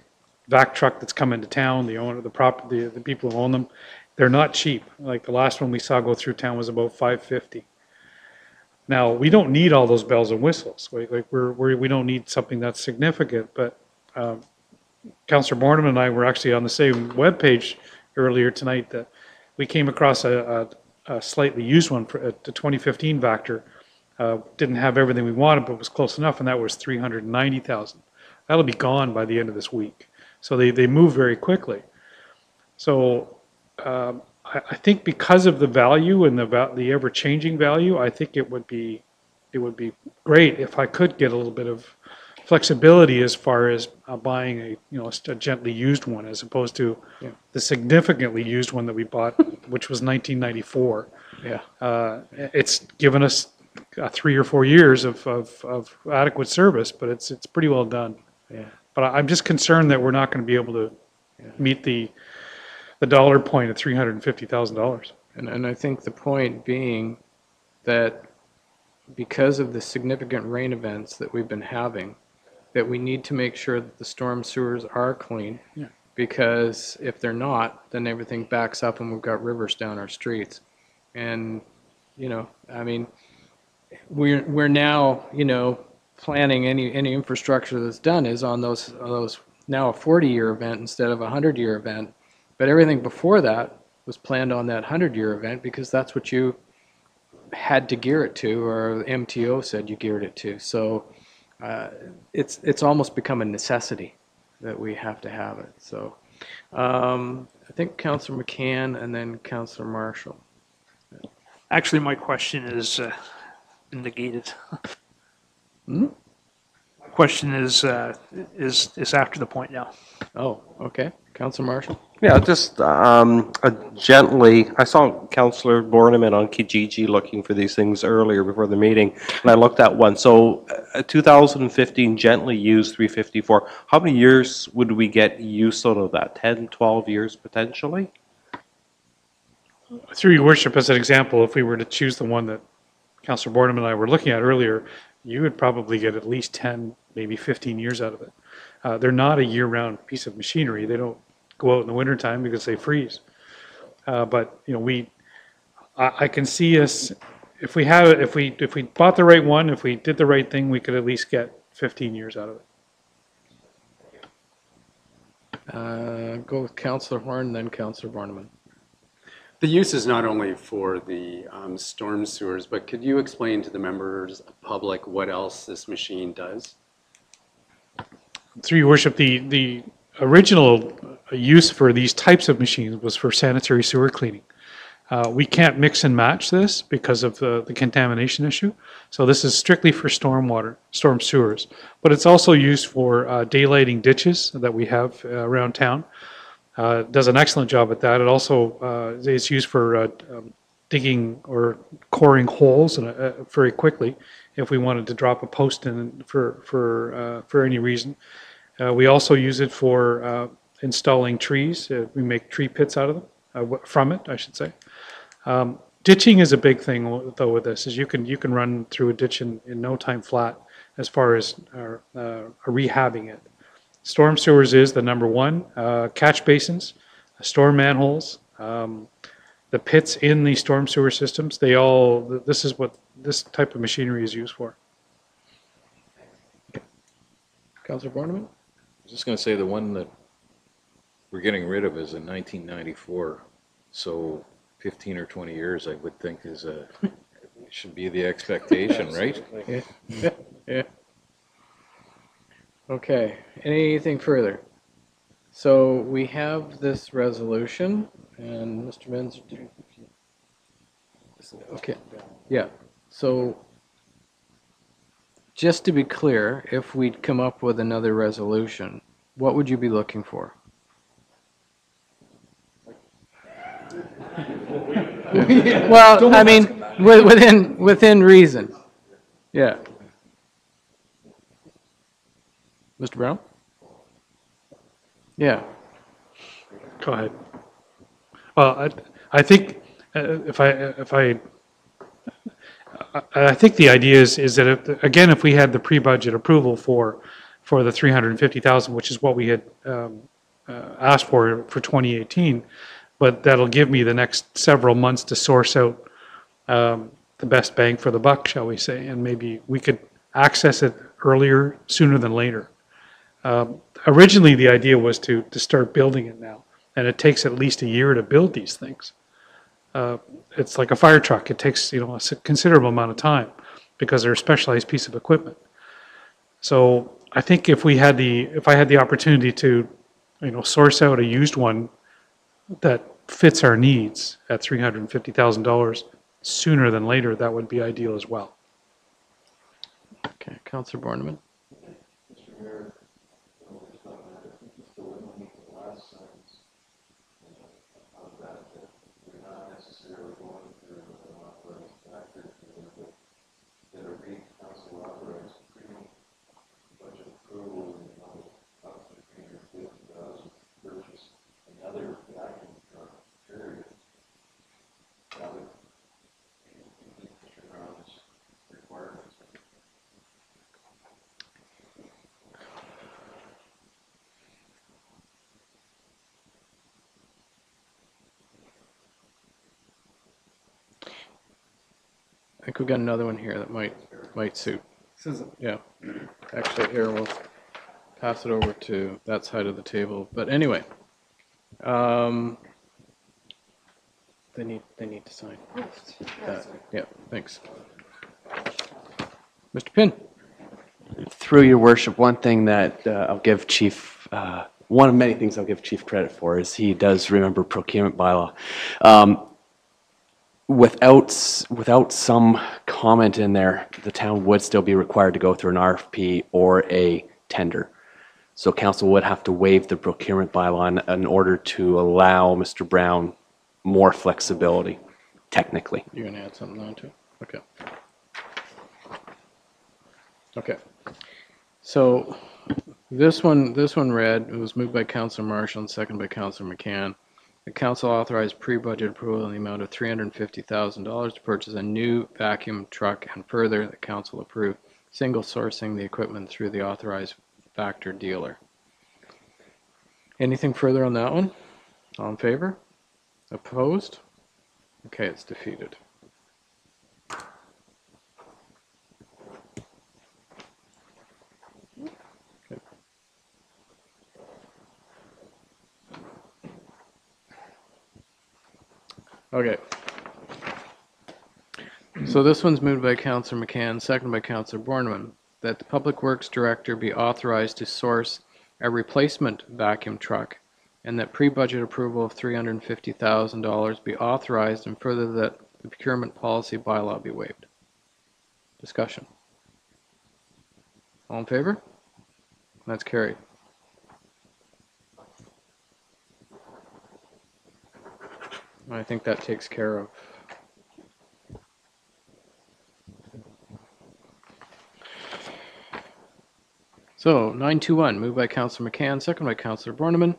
vac truck that's come into town, the owner, the people who own them. They're not cheap. Like the last one we saw go through town was about $550. Now we don't need all those bells and whistles. We don't need something that's significant. But Councillor Borneman and I were actually on the same webpage earlier tonight that we came across a slightly used one for the 2015 Vactor. Didn't have everything we wanted, but was close enough, and that was $390,000. That'll be gone by the end of this week. So they move very quickly. So I think because of the value and the ever-changing value, I think it would be great if I could get a little bit of flexibility as far as buying a gently used one as opposed to the significantly used one that we bought, which was 1994. Yeah. It's given us 3 or 4 years of adequate service, but it's pretty well done. Yeah. But I'm just concerned that we're not going to be able to meet the dollar point of $350,000. And I think the point being that because of the significant rain events that we've been having, that we need to make sure that the storm sewers are clean. Yeah. because if they're not, then everything backs up and we've got rivers down our streets. And, you know, I mean, we're now, you know, planning any infrastructure that's done is on those now a 40-year event instead of a 100-year event. But everything before that was planned on that 100-year event because that's what you had to gear it to, or MTO said you geared it to. So it's almost become a necessity that we have to have it. So I think Councillor McCann and then Councillor Marshall. Actually, my question is negated. Hmm? My question is after the point now. Oh, okay. Councillor Marshall? Yeah, just gently, I saw Councillor Borneman on Kijiji looking for these things earlier before the meeting, and I looked at one. So 2015 gently used 354. How many years would we get use out of that? 10, 12 years potentially? Through your worship, as an example, if we were to choose the one that Councillor Boardman and I were looking at earlier, you would probably get at least 10, maybe 15 years out of it. They're not a year-round piece of machinery. They don't go out in the wintertime because they freeze. But you know, I can see us, if we bought the right one, if we did the right thing, we could at least get 15 years out of it. Go with Councillor Horn, then Councillor Borneman. The use is not only for the storm sewers, but could you explain to the members of the public what else this machine does? Through your worship, the original use for these types of machines was for sanitary sewer cleaning. We can't mix and match this because of the contamination issue. So this is strictly for storm sewers. But it's also used for daylighting ditches that we have around town. Does an excellent job at that. It also is used for digging or coring holes very quickly if we wanted to drop a post in for any reason. We also use it for installing trees. We make tree pits out of them, from it, I should say. Ditching is a big thing, though, with this, is you can run through a ditch in no time flat as far as rehabbing it. Storm sewers is the number one. Catch basins, storm manholes, the pits in the storm sewer systems, this is what this type of machinery is used for. Councillor Borneman? I was just going to say the one that we're getting rid of is in 1994, so 15 or 20 years I would think should be the expectation, right? Yeah. Yeah. Okay, anything further? So we have this resolution, and Mr. Benz, okay, yeah. So just to be clear, if we'd come up with another resolution, what would you be looking for? Well, I mean, within reason. Yeah. Mr. Brown? Yeah. Go ahead. Well, I think I think the idea is that if we had the pre-budget approval for the 350,000, which is what we had asked for 2018, but that'll give me the next several months to source out the best bang for the buck, shall we say, and maybe we could access it earlier, sooner than later. Originally, the idea was to start building it now, and it takes at least a year to build these things. It's like a fire truck. It takes a considerable amount of time because they're a specialized piece of equipment. So I think if I had the opportunity to source out a used one that fits our needs at $350,000 sooner than later, that would be ideal as well. Okay, Councillor Borneman. I think we've got another one here that might suit. Yeah. Actually, here, we'll pass it over to that side of the table. But anyway, they need to sign. Yeah, thanks. Mr. Pinn? Through your worship, one thing that I'll give Chief, one of many things I'll give Chief credit for is he does remember procurement bylaw. Without some comment in there, the town would still be required to go through an RFP or a tender. So council would have to waive the procurement bylaw in order to allow Mr. Brown more flexibility, technically. You're going to add something on to it? Okay. Okay. So this one read, it was moved by Councilor Marshall and seconded by Councilor McCann. The council authorized pre-budget approval in the amount of $350,000 to purchase a new vacuum truck, and further, the council approved single sourcing the equipment through the authorized factor dealer. Anything further on that one? All in favor? Opposed? Okay, it's defeated. Okay. So this one's moved by Councillor McCann, seconded by Councillor Borneman, that the Public Works Director be authorized to source a replacement vacuum truck, and that pre-budget approval of $350,000 be authorized, and further that the procurement policy bylaw be waived. Discussion. All in favor? That's carried. I think that takes care of. So 921, moved by Councillor McCann, second by Councillor Borneman.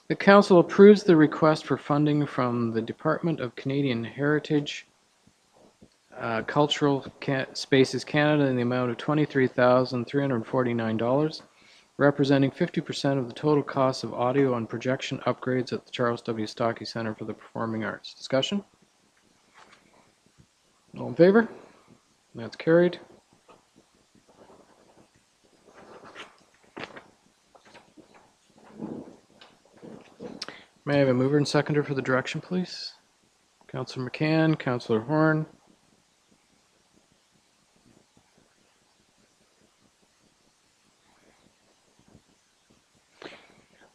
The council approves the request for funding from the Department of Canadian Heritage Cultural Spaces Canada in the amount of $23,349, representing 50% of the total cost of audio and projection upgrades at the Charles W. Stockey Center for the Performing Arts. Discussion? All in favor? That's carried. May I have a mover and seconder for the direction, please? Councillor McCann, Councillor Horn.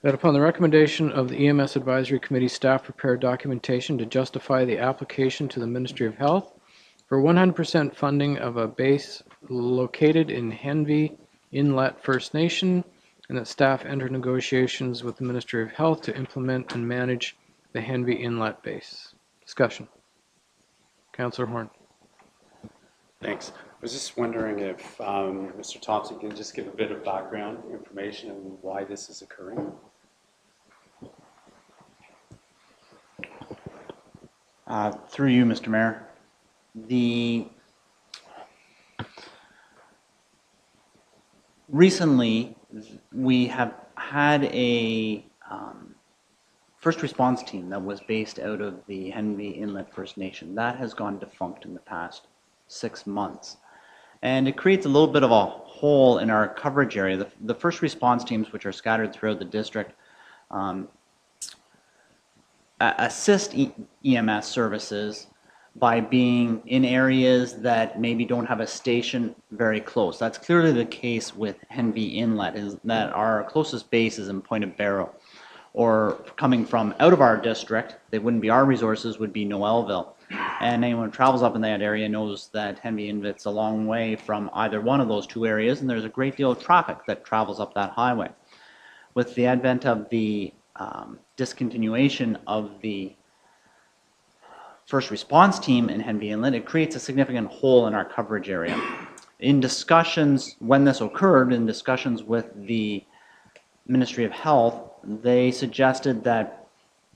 That upon the recommendation of the EMS Advisory Committee, staff prepare documentation to justify the application to the Ministry of Health for 100% funding of a base located in Henvey Inlet First Nation, and that staff enter negotiations with the Ministry of Health to implement and manage the Henvey Inlet base. Discussion. Councillor Horn. Thanks. I was just wondering if Mr. Thompson can just give a bit of background information on why this is occurring. Through you, Mr. Mayor. Recently, we have had a first response team that was based out of the Henvey Inlet First Nation. That has gone defunct in the past 6 months. And it creates a little bit of a hole in our coverage area. The first response teams, which are scattered throughout the district, assist EMS services by being in areas that maybe don't have a station very close. That's clearly the case with Henvey Inlet, is that our closest base is in Point of Barrow. Or coming from out of our district, they wouldn't be our resources, would be Noelville. And anyone who travels up in that area knows that Henvey Inlet's a long way from either one of those two areas, and there's a great deal of traffic that travels up that highway. With the advent of the discontinuation of the first response team in Henvey Inlet, it creates a significant hole in our coverage area. In discussions, when this occurred, in discussions with the Ministry of Health, they suggested that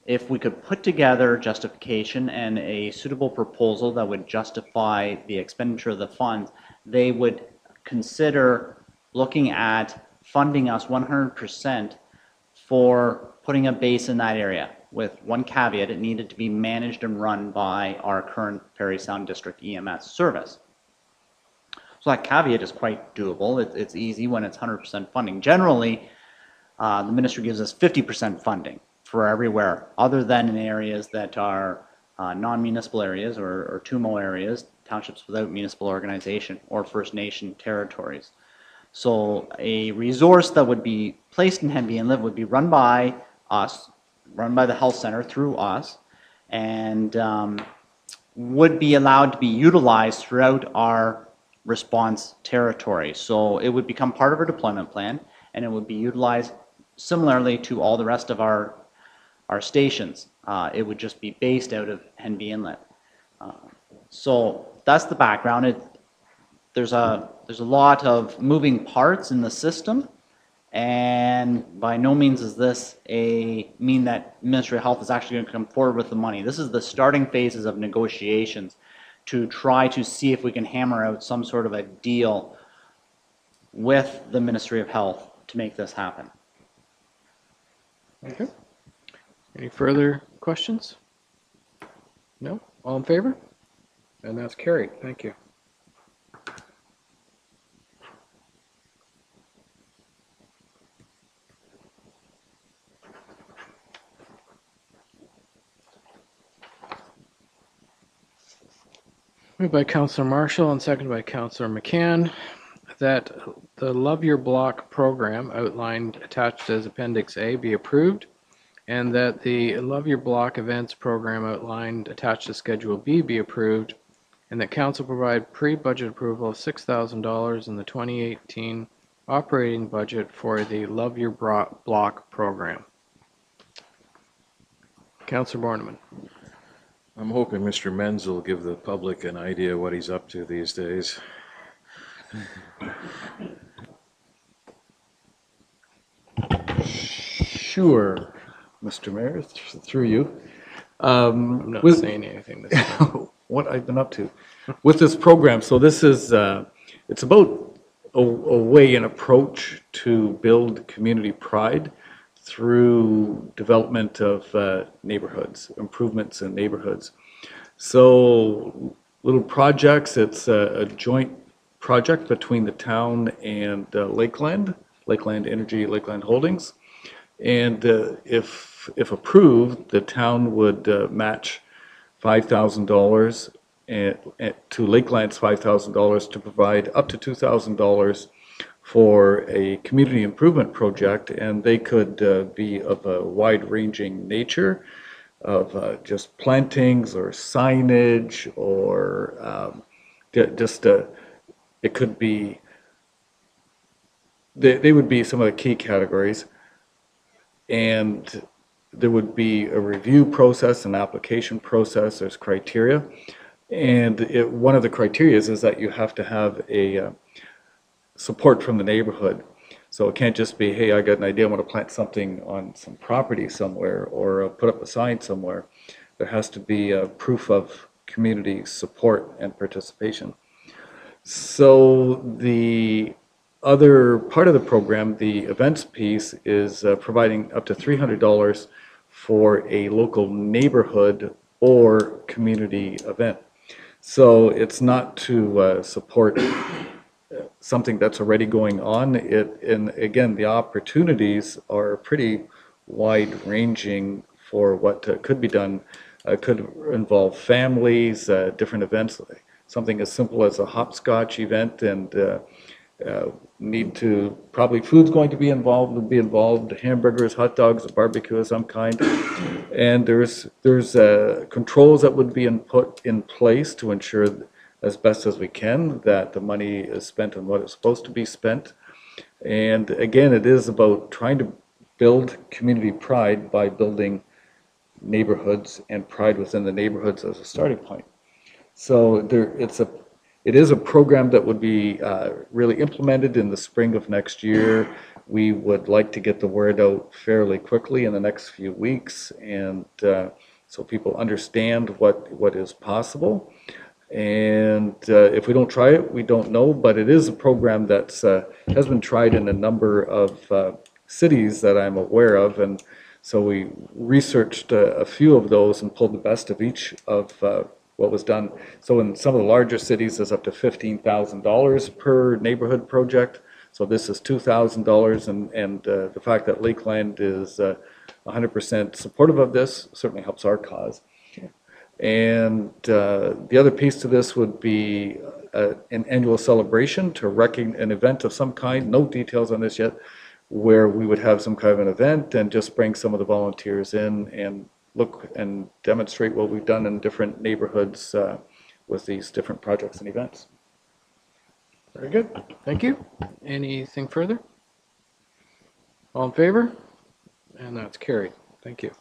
if we could put together justification and a suitable proposal that would justify the expenditure of the funds, they would consider looking at funding us 100% for putting a base in that area. with one caveat: it needed to be managed and run by our current Parry Sound District EMS service. So that caveat is quite doable. It's easy when it's 100% funding. Generally, the ministry gives us 50% funding for everywhere, other than in areas that are non-municipal areas or TUMO areas, townships without municipal organization, or First Nation territories. So a resource that would be placed in Henby Inlet would be run by us, run by the health center through us, and would be allowed to be utilized throughout our response territory. So it would become part of our deployment plan, and it would be utilized similarly to all the rest of our stations. It would just be based out of Henby Inlet. So that's the background. There's a lot of moving parts in the system, and by no means is this mean that Ministry of Health is actually going to come forward with the money. This is the starting phases of negotiations to try to see if we can hammer out some sort of a deal with the Ministry of Health to make this happen. Okay. Any further questions? No? All in favor? And that's carried. Thank you. Moved by Councillor Marshall and seconded by Councillor McCann that the Love Your Block program outlined attached as Appendix A be approved, and that the Love Your Block events program outlined attached to Schedule B be approved, and that Council provide pre-budget approval of $6,000 in the 2018 operating budget for the Love Your Block program. Councillor Borneman. I'm hoping Mr. Menz will give the public an idea what he's up to these days. Sure, Mr. Mayor, through you. I'm not saying anything this time. What I've been up to with this program. So this is, it's about a way, an approach to build community pride through development of neighborhoods, improvements in neighborhoods. So little projects, it's a joint project between the town and Lakeland Energy, Lakeland Holdings. And if approved, the town would match $5,000 to Lakeland's $5,000 to provide up to $2,000 for a community improvement project, and they could be of a wide-ranging nature of just plantings or signage or it could be, they would be some of the key categories, and there would be a review process, an application process, there's criteria, and one of the criteria is that you have to have a support from the neighborhood. So it can't just be, hey, I got an idea, I want to plant something on some property somewhere or put up a sign somewhere. There has to be a proof of community support and participation. So the other part of the program, the events piece, is providing up to $300 for a local neighborhood or community event. So it's not to support something that's already going on. And again, the opportunities are pretty wide-ranging for what could be done. Could involve families, different events, something as simple as a hopscotch event, and need to, probably food's going to be involved, hamburgers, hot dogs, a barbecue of some kind. And there's controls that would be put in place to ensure as best as we can that the money is spent on what it's supposed to be spent. And again, it is about trying to build community pride by building neighborhoods and pride within the neighborhoods as a starting point. So it is a program that would be really implemented in the spring of next year. We would like to get the word out fairly quickly in the next few weeks, and so people understand what is possible. And if we don't try it, we don't know, but it is a program that has been tried in a number of cities that I'm aware of, and So we researched a few of those and pulled the best of each of what was done. So in some of the larger cities, there's up to $15,000 per neighborhood project. So this is $2,000, and the fact that Lakeland is 100% supportive of this certainly helps our cause. And the other piece to this would be an annual celebration to an event of some kind, no details on this yet, where we would have some kind of an event and just bring some of the volunteers in and look and demonstrate what we've done in different neighborhoods with these different projects and events. Very good. Thank you. Anything further? All in favor? And that's carried. Thank you.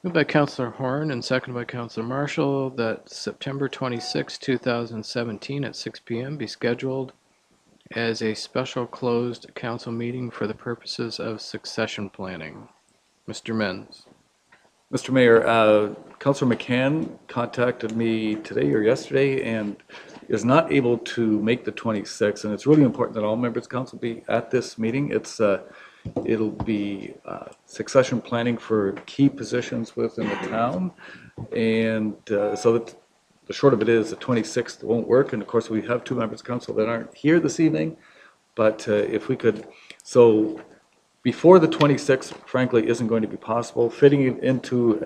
Moved by Councillor Horn and seconded by Councillor Marshall that September 26, 2017 at 6 p.m. be scheduled as a special closed council meeting for the purposes of succession planning. Mr. Menz. Mr. Mayor, Councillor McCann contacted me today or yesterday and is not able to make the 26th, and it's really important that all members of council be at this meeting. It'll be succession planning for key positions within the town, and so that the short of it is the 26th won't work, and of course we have two members of council that aren't here this evening, but if we could, so before the 26th, frankly, isn't going to be possible. Fitting it into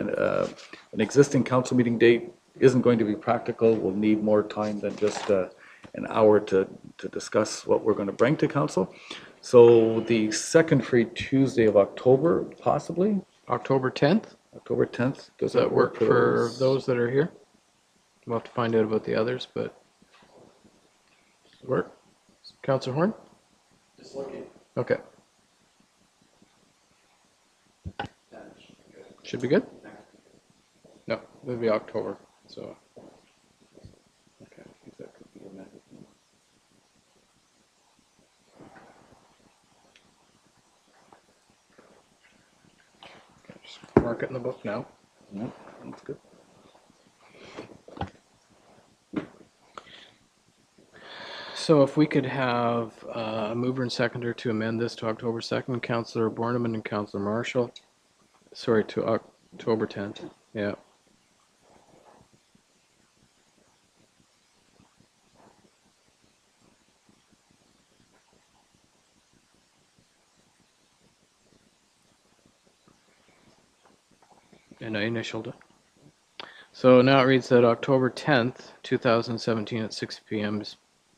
an existing council meeting date isn't going to be practical. We'll need more time than just an hour to discuss what we're going to bring to council. So the second free Tuesday of October, possibly? October 10th? October 10th. Does that work for those that are here? We'll have to find out about the others, but work? Councillor Horn? Just looking. Okay. Should be good? No, it'll be October, so. Okay. That could be amended. Okay, just mark it in the book now. Yep, that's good. So if we could have a mover and seconder to amend this to October 2nd, Councillor Borneman and Councillor Marshall. Sorry, to October 10th. Yeah. And I initialed it. So now it reads that October 10th, 2017 at 6 p.m.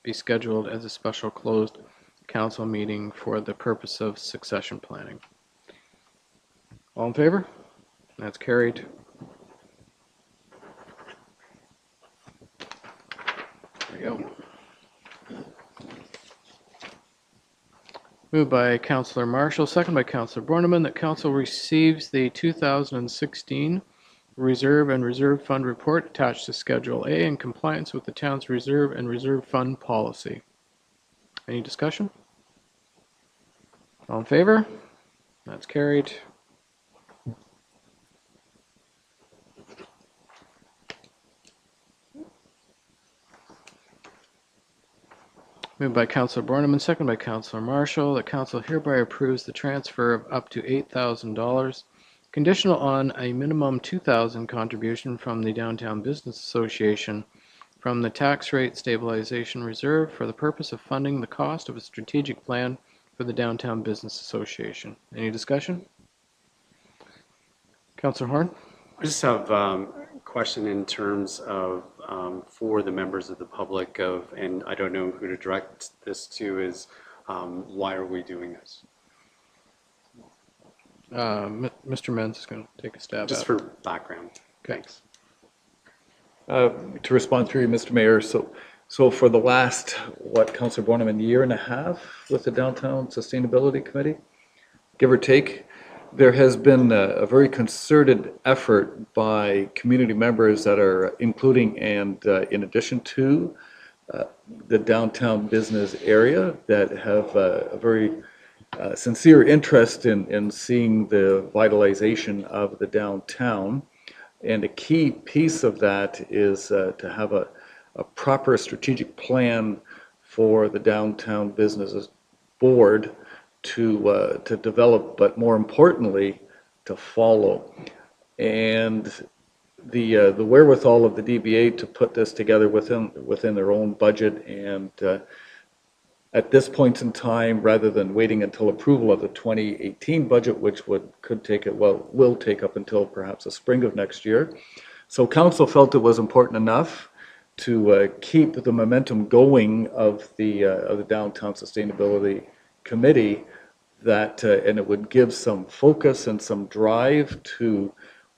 be scheduled as a special closed council meeting for the purpose of succession planning. All in favor? That's carried. There we go. Moved by Councillor Marshall, second by Councillor Borneman, that council receives the 2016 Reserve and Reserve Fund Report attached to Schedule A in compliance with the town's Reserve and Reserve Fund policy. Any discussion? All in favor? That's carried. Moved by Councillor Borneman, second by Councillor Marshall, that council hereby approves the transfer of up to $8,000, conditional on a minimum $2,000 contribution from the Downtown Business Association from the Tax Rate Stabilization Reserve for the purpose of funding the cost of a strategic plan for the Downtown Business Association. Any discussion? Councillor Horn? I just have a question in terms of for the members of the public and I don't know who to direct this to, is why are we doing this? Mr. Menz is going to take a stab Just at for it. background. Okay. Thanks. To respond through you, Mr. Mayor, so for the last, Councillor Borneman, year and a half with the Downtown Sustainability Committee, give or take, there has been a very concerted effort by community members that are including and in addition to the downtown business area that have a very sincere interest in seeing the vitalization of the downtown. And a key piece of that is to have a a proper strategic plan for the downtown businesses board to develop, but more importantly, to follow. And the wherewithal of the DBA to put this together within their own budget, and at this point in time, rather than waiting until approval of the 2018 budget, which will take up until perhaps the spring of next year. So council felt it was important enough to keep the momentum going of the Downtown Sustainability Committee, that and it would give some focus and some drive to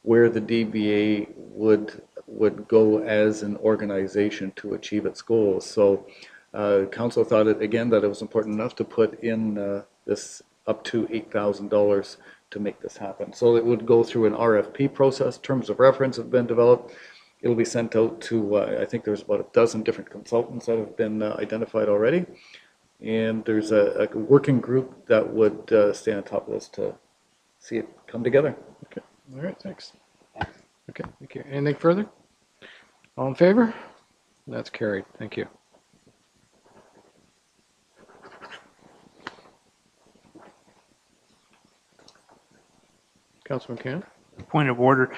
where the DBA would go as an organization to achieve its goals. So council thought that it was important enough to put in this up to $8,000 to make this happen. So it would go through an RFP process. Terms of reference have been developed. It'll be sent out to, I think there's about a dozen different consultants that have been identified already. And there's a working group that would stay on top of this to see it come together. Okay. All right, thanks. Okay, thank you. Anything further? All in favor? That's carried. Thank you. Councilman McCann? Point of order.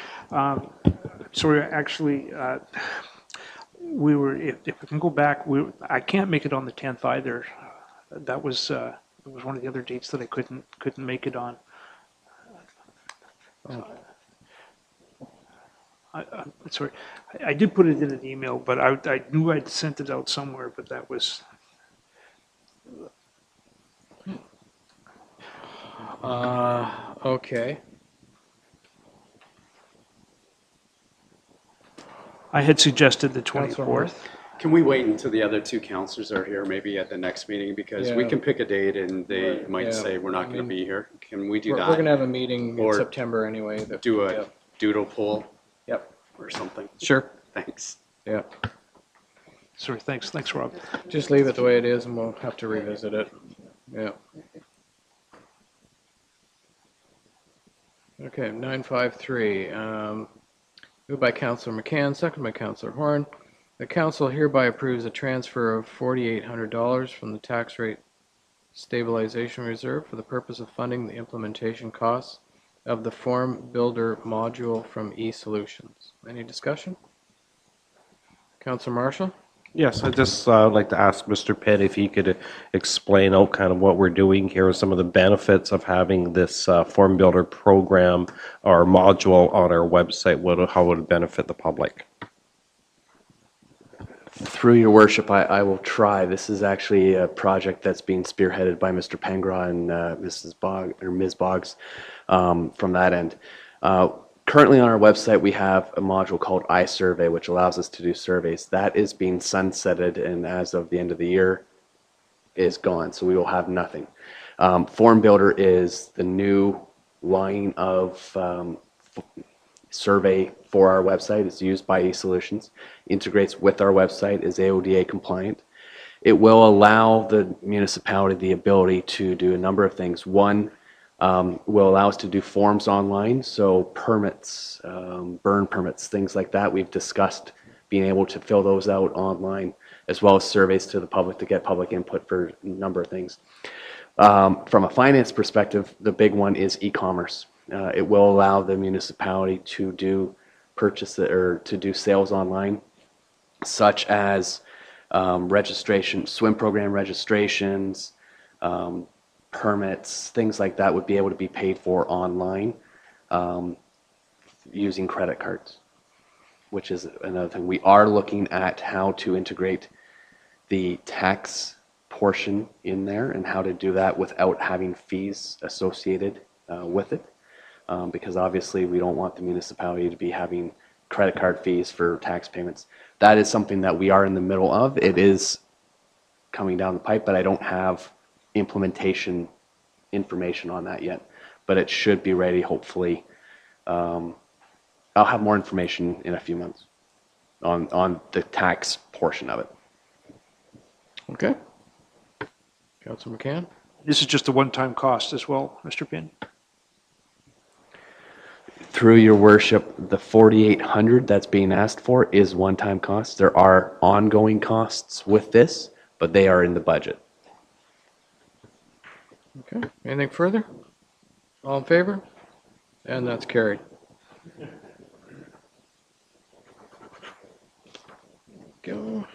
Sorry, actually, we were, if we can go back, I can't make it on the 10th either. That was one of the other dates that I couldn't make it on. I'm sorry. I did put it in an email, but I knew I'd sent it out somewhere, but that was... Okay. I had suggested the 24th. Can we wait until the other two councillors are here, maybe at the next meeting? Because we Yeah. can pick a date and they might Yeah. say, we're not going to be here. Can we do We're that? going to have a meeting in Or September anyway. Do a yeah. doodle poll Yep. or something? Sure. Thanks. Yeah. Sorry, thanks, Rob. Just leave it the way it is and we'll have to revisit it. Yeah. Okay, 953. Moved by Councillor McCann, second by Councillor Horn. The council hereby approves a transfer of $4,800 from the tax rate stabilization reserve for the purpose of funding the implementation costs of the form builder module from eSolutions. Any discussion? Councillor Marshall? Yes, I'd just like to ask Mr. Pitt if he could explain out kind of what we're doing here, some of the benefits of having this form builder program or module on our website, how it would benefit the public. Through your worship, I will try. This is actually a project that's being spearheaded by Mr. Pengra and Ms. Boggs from that end. Currently on our website, we have a module called iSurvey, which allows us to do surveys. That is being sunsetted, and as of the end of the year, is gone. So we will have nothing. Form Builder is the new line of survey for our website. It's used by eSolutions, integrates with our website, is AODA compliant. It will allow the municipality the ability to do a number of things. One, will allow us to do forms online, so permits, burn permits, things like that. We've discussed being able to fill those out online, as well as surveys to the public to get public input for a number of things. From a finance perspective, the big one is e-commerce. It will allow the municipality to do to do sales online, such as registration, swim program registrations, permits, things like that would be able to be paid for online using credit cards, which is another thing. We are looking at how to integrate the tax portion in there and how to do that without having fees associated with it, because obviously we don't want the municipality to be having credit card fees for tax payments. That is something that we are in the middle of. It is coming down the pipe, but I don't have implementation information on that yet, but it should be ready hopefully. I'll have more information in a few months on the tax portion of it. Okay. Councillor McCann? This is just a one-time cost as well, Mr. Pinn? Through your worship, the 4,800 that's being asked for is one-time costs. There are ongoing costs with this, but they are in the budget. Okay, anything further? All in favor? And that's carried. Go.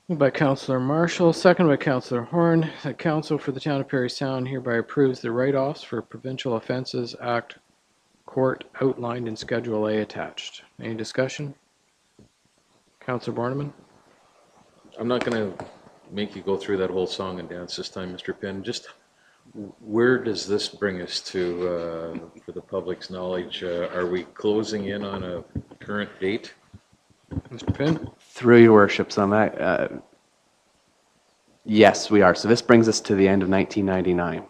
Moved by Councillor Marshall, second by Councillor Horn, that council for the town of Parry Sound hereby approves the write-offs for Provincial Offences Act Court outlined in Schedule A attached. Any discussion? Councillor Borneman? I'm not going to make you go through that whole song and dance this time, Mr. Pinn. Just where does this bring us to, for the public's knowledge? Are we closing in on a current date? Mr. Pinn? Through your worships on that, yes, we are. So this brings us to the end of 1999.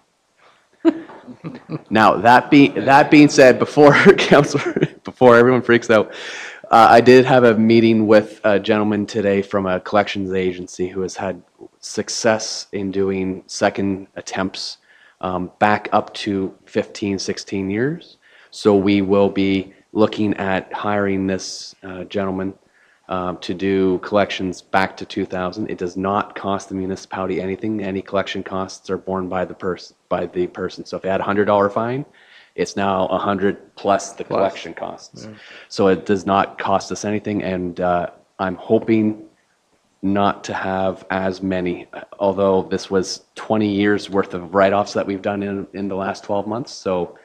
Now, that being said, before before everyone freaks out, I did have a meeting with a gentleman today from a collections agency who has had success in doing second attempts back up to 15, 16 years. So we will be looking at hiring this gentleman to do collections back to 2000. It does not cost the municipality anything. Any collection costs are borne by the person. So if they had a $100 fine, it's now 100 plus the collection costs. Yeah. So it does not cost us anything, and I'm hoping not to have as many, although this was 20 years worth of write-offs that we've done in the last 12 months, so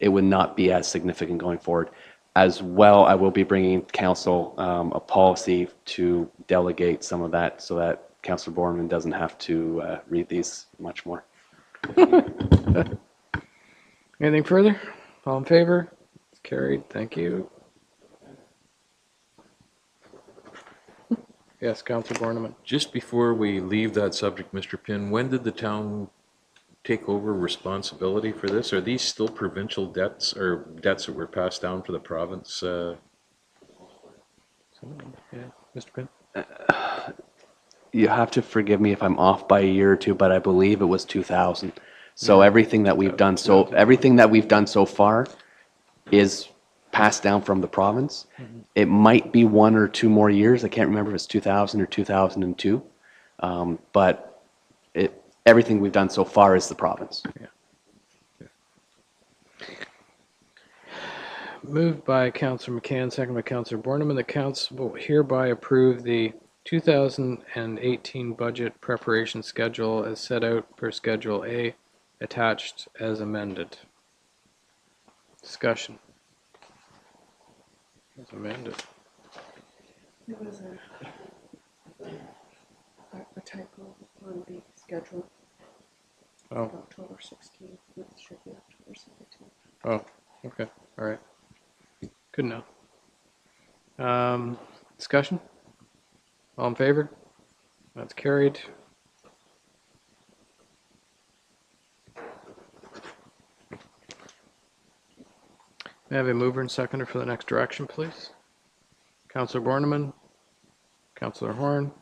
it would not be as significant going forward. As well, I will be bringing council a policy to delegate some of that so that Councillor Borman doesn't have to read these much more. Anything further? All in favor? It's carried. Thank you. Yes, Councillor Borneman. Just before we leave that subject, Mr. Pinn, when did the town take over responsibility for this? Are these still provincial debts or debts that were passed down for the province? Yeah, Mr. Pinn. You have to forgive me if I'm off by a year or two, but I believe it was 2000. So everything that we've done so far is passed down from the province. Mm-hmm. It might be 1 or 2 more years. I can't remember if it's 2000 or 2002, but everything we've done so far is the province. Yeah. Moved by Councillor McCann, second by Councillor Borneman. The council will hereby approve the 2018 budget preparation schedule as set out per Schedule A, attached as amended. Discussion. As amended. There was a typo on the schedule. Oh. October 16th, it should be October 17th. Oh, okay, all right. Good enough. Discussion? All in favor? That's carried. May I have a mover and seconder for the next direction, please? Councillor Borneman, Councillor Horn.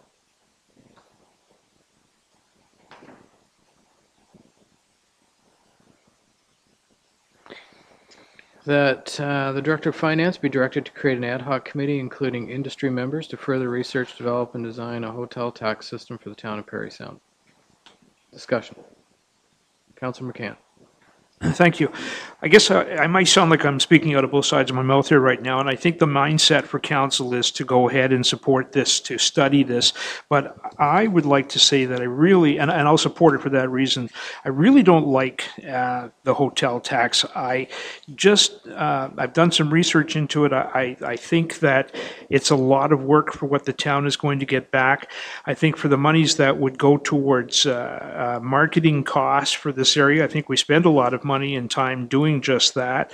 That the Director of Finance be directed to create an ad hoc committee including industry members to further research, develop, and design a hotel tax system for the town of Parry Sound. Discussion. Councillor McCann. Thank you. I guess I might sound like I'm speaking out of both sides of my mouth here right now, and I think the mindset for council is to go ahead and support this, to study this, but I would like to say that I really, and I'll support it for that reason, I really don't like the hotel tax. I've done some research into it. I think that it's a lot of work for what the town is going to get back. I think for the monies that would go towards marketing costs for this area, I think we spend a lot of money and time doing just that.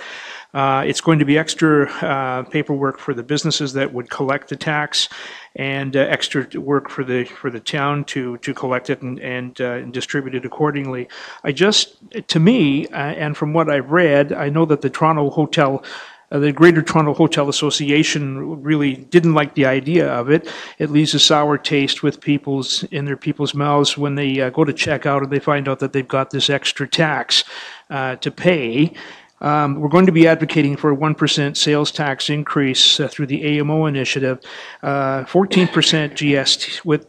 It's going to be extra paperwork for the businesses that would collect the tax, and extra work for the town to collect it and distribute it accordingly. To me, and from what I've read, I know that the Toronto Hotel the Greater Toronto Hotel Association really didn't like the idea of it. It leaves a sour taste with in their people's mouths when they go to check out and they find out that they've got this extra tax to pay. We're going to be advocating for a 1% sales tax increase through the AMO initiative, 14% GST with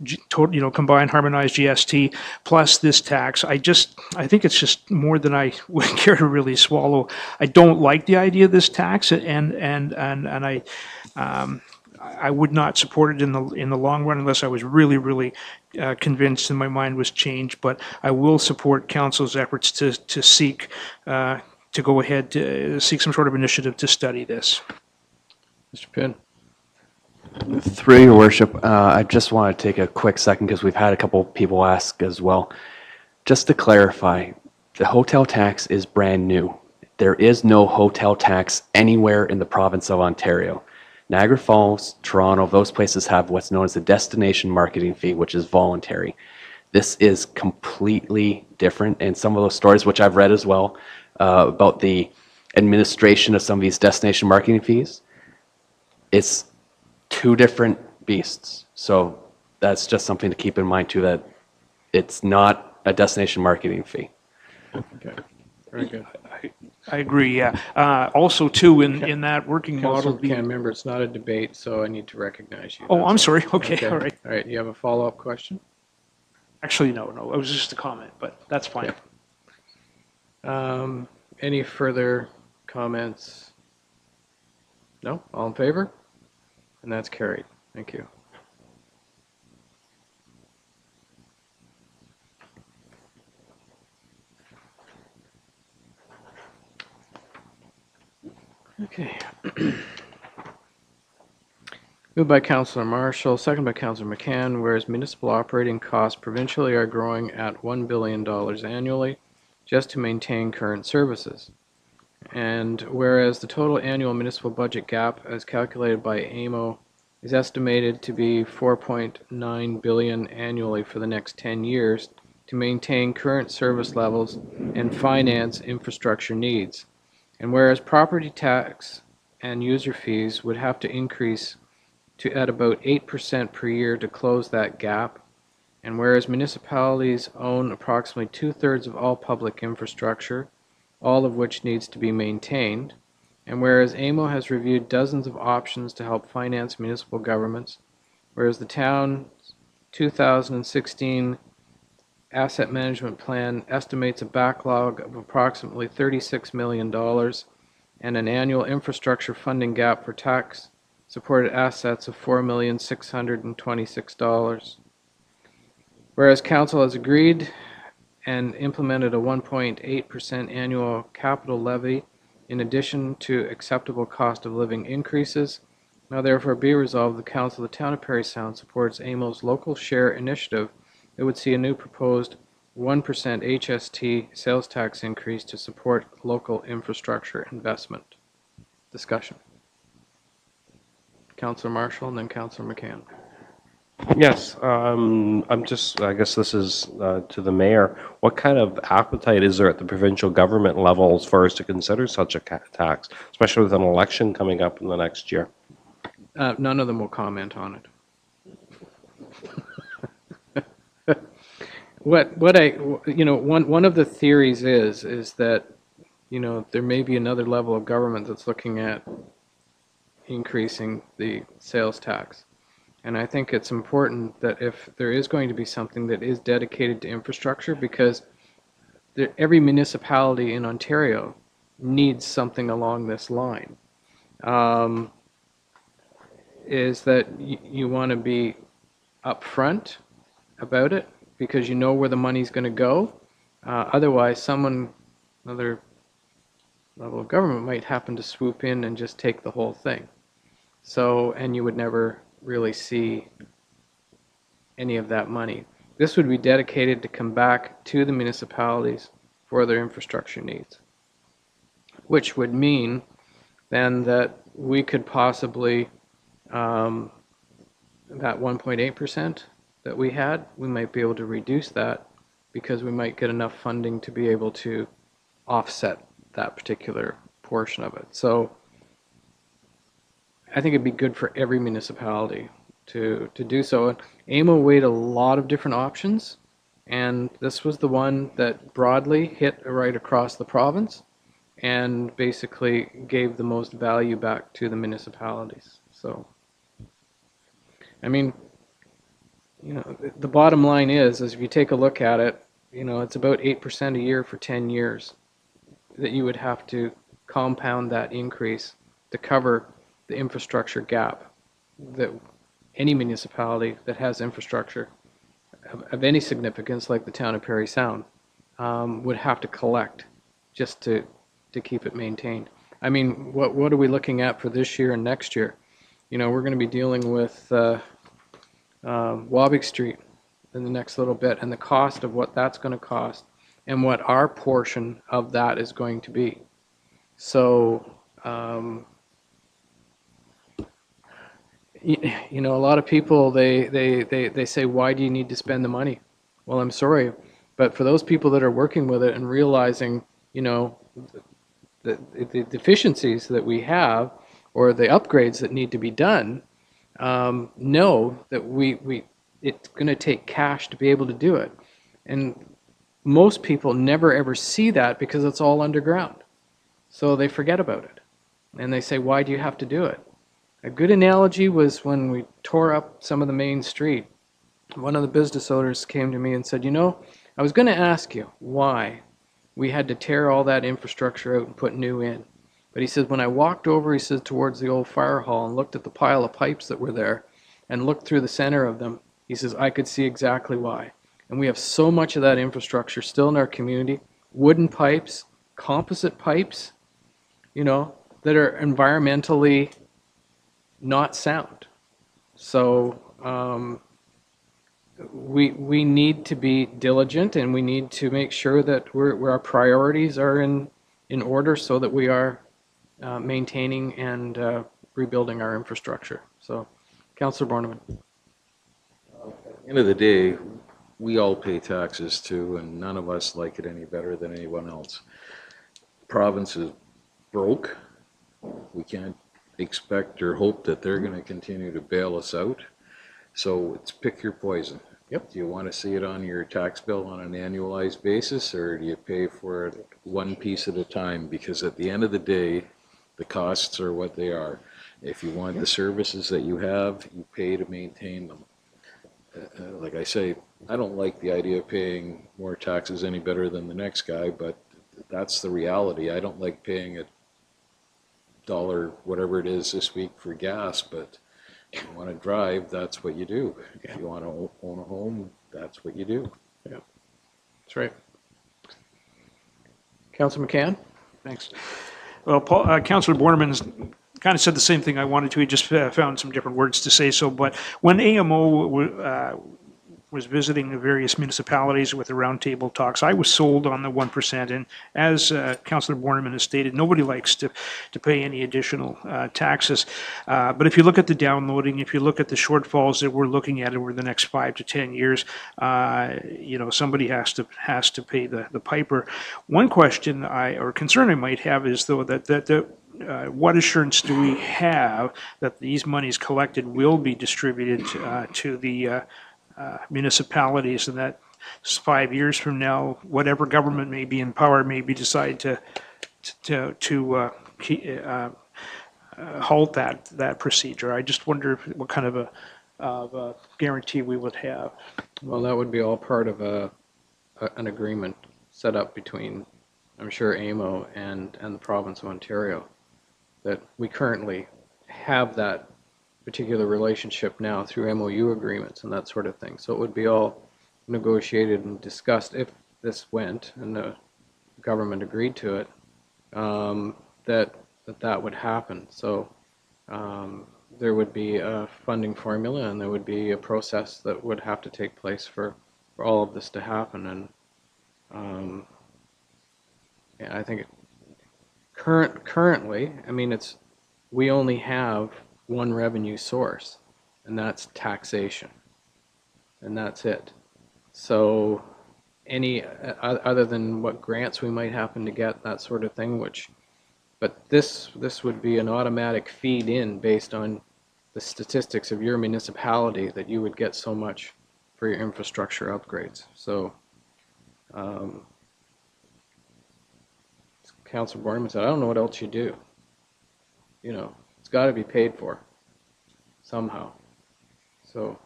combined harmonized GST plus this tax. I think it's just more than I would care to really swallow. I don't like the idea of this tax, and I would not support it in the long run unless I was really convinced and my mind was changed. But I will support council's efforts to seek. To go ahead to seek some sort of initiative to study this. Mr. Pinn. Through your worship, I just want to take a quick second because we've had a couple people ask as well. Just to clarify, the hotel tax is brand new. There is no hotel tax anywhere in the province of Ontario. Niagara Falls, Toronto, those places have what's known as a destination marketing fee, which is voluntary. This is completely different, and some of those stories, which I've read as well, about the administration of some of these destination marketing fees, it's two different beasts. So that's just something to keep in mind too, that it's not a destination marketing fee. Okay, very good. I agree, yeah. Also too, in that working model. Councilor McCann, remember, it's not a debate, so I need to recognize you. Oh, That's I'm all. sorry. Okay, all right. All right, you have a follow-up question? Actually, no, it was just a comment, but that's fine. Any further comments? No? All in favor? And that's carried. Thank you. Okay. Moved by Councillor Marshall, second by Councillor McCann, whereas municipal operating costs provincially are growing at $1 billion annually just to maintain current services. And whereas the total annual municipal budget gap as calculated by AMO is estimated to be $4.9 billion annually for the next 10 years to maintain current service levels and finance infrastructure needs. And whereas property tax and user fees would have to increase to at about 8% per year to close that gap, and whereas municipalities own approximately 2/3 of all public infrastructure, all of which needs to be maintained, and whereas AMO has reviewed dozens of options to help finance municipal governments, whereas the town's 2016 asset management plan estimates a backlog of approximately $36 million and an annual infrastructure funding gap for tax-supported assets of $4,626. Whereas Council has agreed and implemented a 1.8% annual capital levy in addition to acceptable cost of living increases, now therefore be resolved the Council of the Town of Parry Sound supports AMO's local share initiative that would see a new proposed 1% HST sales tax increase to support local infrastructure investment. Discussion. Councillor Marshall and then Councillor McCann. Yes, I guess this is to the mayor. What kind of appetite is there at the provincial government level as far as to consider such a tax, especially with an election coming up in the next year? None of them will comment on it. One of the theories is that, there may be another level of government that's looking at increasing the sales tax. And I think it's important that if there is going to be something that is dedicated to infrastructure, because every municipality in Ontario needs something along this line, is that you want to be upfront about it because you know where the money's going to go. Otherwise, another level of government might happen to swoop in and just take the whole thing. So, and you would never really see any of that money. This would be dedicated to come back to the municipalities for their infrastructure needs, which would mean then that we could possibly, that 1.8% that we had, we might be able to reduce that because we might get enough funding to be able to offset that particular portion of it. So I think it'd be good for every municipality to do so. And AMO weighed a lot of different options, and this was the one that broadly hit right across the province and basically gave the most value back to the municipalities. So, I mean, you know, the bottom line is if you take a look at it, you know, it's about 8% a year for 10 years that you would have to compound that increase to cover the infrastructure gap that any municipality that has infrastructure of any significance, like the town of Parry Sound, would have to collect just to keep it maintained. I mean, what are we looking at for this year and next year? You know, we're going to be dealing with Wabick Street in the next little bit, and the cost of what that's going to cost and what our portion of that is going to be. So, you know, a lot of people, they say, why do you need to spend the money? Well, I'm sorry, but for those people that are working with it and realizing, you know, the deficiencies that we have or the upgrades that need to be done, know that it's going to take cash to be able to do it. And most people never ever see that because it's all underground. So they forget about it. And they say, why do you have to do it? A good analogy was when we tore up some of the main street. One of the business owners came to me and said, you know, I was going to ask you why we had to tear all that infrastructure out and put new in. But he says, when I walked over, he says, towards the old fire hall and looked at the pile of pipes that were there and looked through the center of them, he says, I could see exactly why. And we have so much of that infrastructure still in our community, wooden pipes, composite pipes, you know, that are environmentally not sound. So we need to be diligent, and we need to make sure that our priorities are in order so that we are maintaining and rebuilding our infrastructure. So, Councillor Borneman. At the end of the day, we all pay taxes too, and none of us like it any better than anyone else. Province is broke. We can't expect or hope that they're going to continue to bail us out. So it's pick your poison. Yep. Do you want to see it on your tax bill on an annualized basis, or do you pay for it one piece at a time? Because at the end of the day, the costs are what they are. If you want the services that you have, you pay to maintain them. Like I say, I don't like the idea of paying more taxes any better than the next guy, but that's the reality. I don't like paying $1, whatever it is this week for gas, but if you want to drive, that's what you do. If you want to own a home, that's what you do. Yeah, that's right. Councillor McCann? Thanks. Well, Councillor Borneman's kind of said the same thing I wanted to. He just found some different words to say so. But when AMO was visiting the various municipalities with the roundtable talks, I was sold on the 1%. And as Councillor Borneman has stated, nobody likes to pay any additional taxes. But if you look at the downloading, if you look at the shortfalls that we're looking at over the next 5 to 10 years, you know, somebody has to pay the piper. One question or concern I might have is, though, that what assurance do we have that these monies collected will be distributed to the municipalities, and that 5 years from now, whatever government may be in power maybe decide to halt that procedure? I just wonder what kind of a guarantee we would have. Well, that would be all part of an agreement set up between, I'm sure, AMO and the province of Ontario, that we currently have that particular relationship now through MOU agreements and that sort of thing. So it would be all negotiated and discussed if this went and the government agreed to it, that would happen. So there would be a funding formula, and there would be a process that would have to take place for all of this to happen. And yeah, I think currently, I mean, we only have one revenue source, and that's taxation, and that's it. So any other than what grants we might happen to get, that sort of thing, which But this would be an automatic feed in based on the statistics of your municipality that you would get so much for your infrastructure upgrades. So, Councilor Borneman said, I don't know what else you do. You know, it's got to be paid for somehow. So,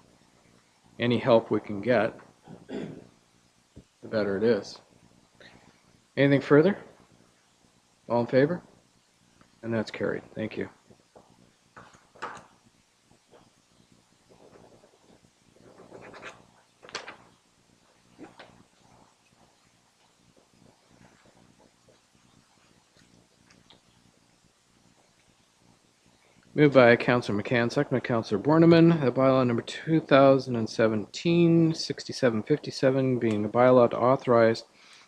any help we can get, the better it is. Anything further? All in favor? And that's carried. Thank you. Moved by Councillor McCann, second by Councillor Borneman, the bylaw number 2017-6757 being a bylaw to authorize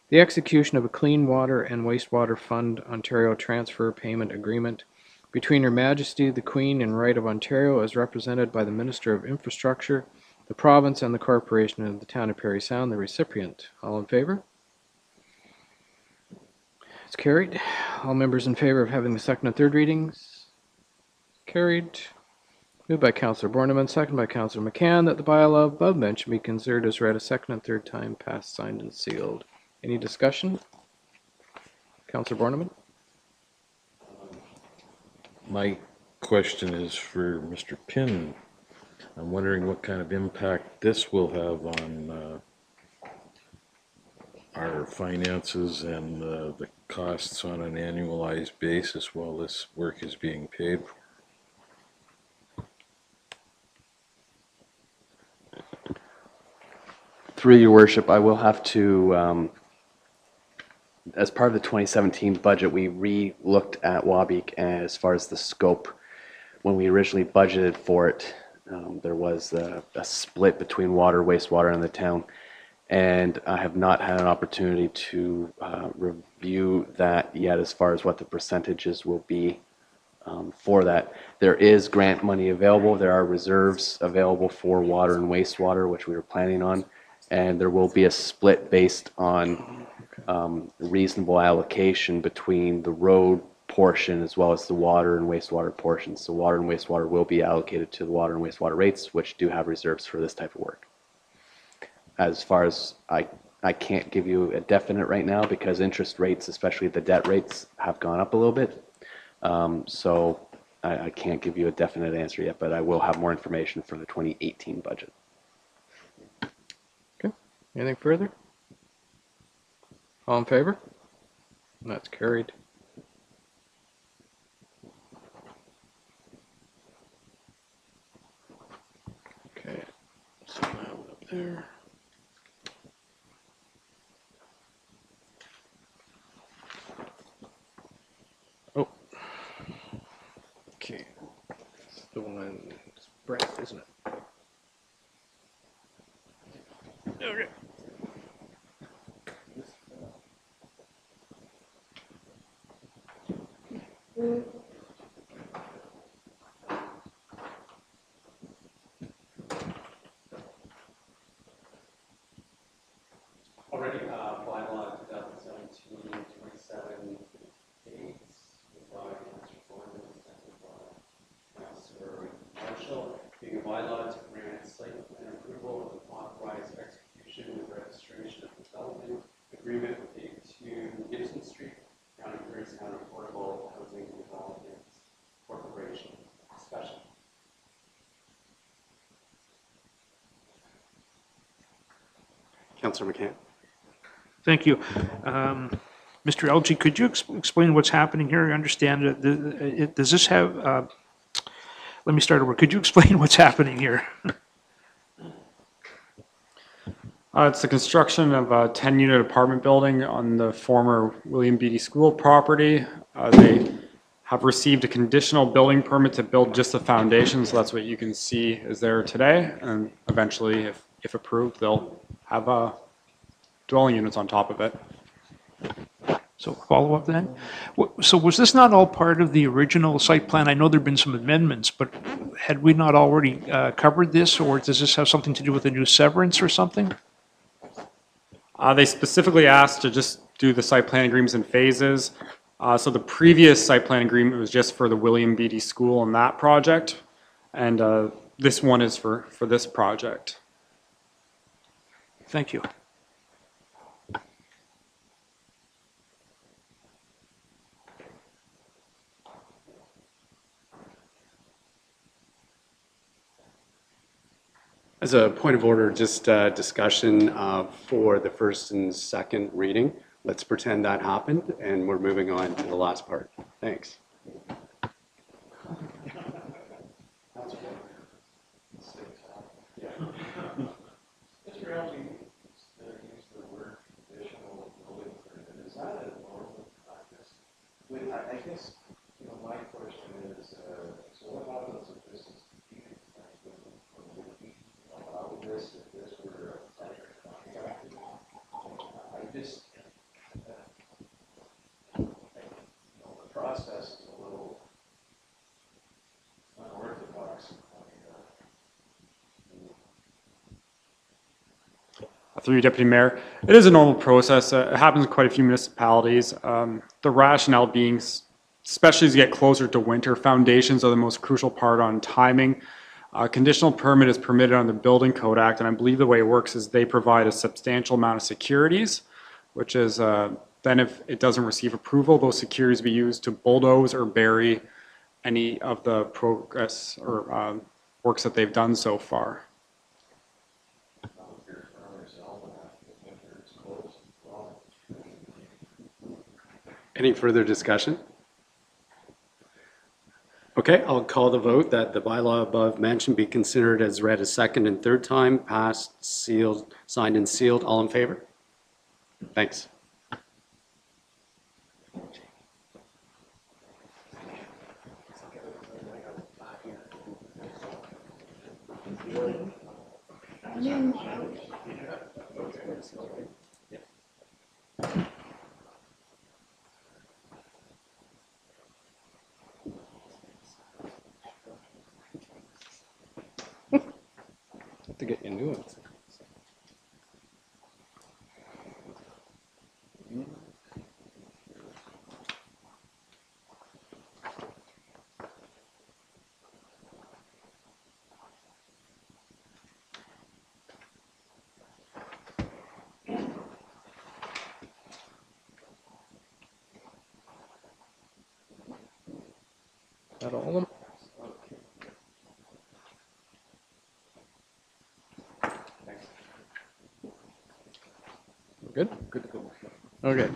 the execution of a Clean Water and Wastewater Fund Ontario Transfer Payment Agreement between Her Majesty the Queen and Right of Ontario as represented by the Minister of Infrastructure, the province and the corporation of the town of Parry Sound, the recipient. All in favor? It's carried. All members in favor of having the second and third readings? Carried. Moved by Councillor Borneman, second by Councillor McCann, that the bylaw above mentioned be considered as read a second and third time, passed, signed, and sealed. Any discussion? Councillor Borneman? My question is for Mr. Pinn. I'm wondering what kind of impact this will have on our finances and the costs on an annualized basis while this work is being paid for. Through your worship, I will have to, as part of the 2017 budget, we re-looked at Wabeek as far as the scope. When we originally budgeted for it, there was a split between water, wastewater, and the town. And I have not had an opportunity to review that yet as far as what the percentages will be for that. There is grant money available. There are reserves available for water and wastewater, which we were planning on. And there will be a split based on reasonable allocation between the road portion as well as the water and wastewater portions. So water and wastewater will be allocated to the water and wastewater rates, which do have reserves for this type of work. As far as I can't give you a definite right now because interest rates, especially the debt rates, have gone up a little bit. So I can't give you a definite answer yet, but I will have more information for the 2018 budget. Anything further? All in favor? That's carried. Okay, so that one up there. Oh. Okay. It's the one, it's Brett, isn't it? Okay. Already, bylaw 2017-27 dates by Councillor Borneman, second by Councillor Marshall, being a bylaw to grant site plan approval of authorized execution and registration of development agreement with 82 Gibson Street, County Parry Sound Affordable Housing Development Corporation. Discussion. Councillor McCann. Thank you. Mr. Elgee, could you explain what's happening here? I understand that does this have, let me start over. Could you explain what's happening here? It's the construction of a 10-unit apartment building on the former William Beatty School property. They have received a conditional building permit to build just the foundation, so that's what you can see is there today. And eventually, if approved, they'll have dwelling units on top of it. So follow up then. So was this not all part of the original site plan? I know there've been some amendments, but had we not already covered this, or does this have something to do with a new severance or something? They specifically asked to just do the site plan agreements in phases. So the previous site plan agreement was just for the William Beatty School and that project, and this one is for this project. Thank you. As a point of order, just discussion for the first and second reading. Let's pretend that happened, and we're moving on to the last part. Thanks. I guess, my question is, so what happens if this is allow this, if this were a project contract? I just, the process is a little unorthodox. Through you, Deputy Mayor. It is a normal process. It happens in quite a few municipalities. The rationale being, especially as you get closer to winter, foundations are the most crucial part on timing. Conditional permit is permitted under the Building Code Act, and I believe the way it works is they provide a substantial amount of securities, which is then if it doesn't receive approval, those securities will be used to bulldoze or bury any of the progress or works that they've done so far. Any further discussion? Okay, I'll call the vote that the bylaw above mentioned be considered as read a second and third time, passed, sealed, signed and sealed. All in favor? Thanks. To get you new ones. Is that all of them? Good? Good to go. Okay.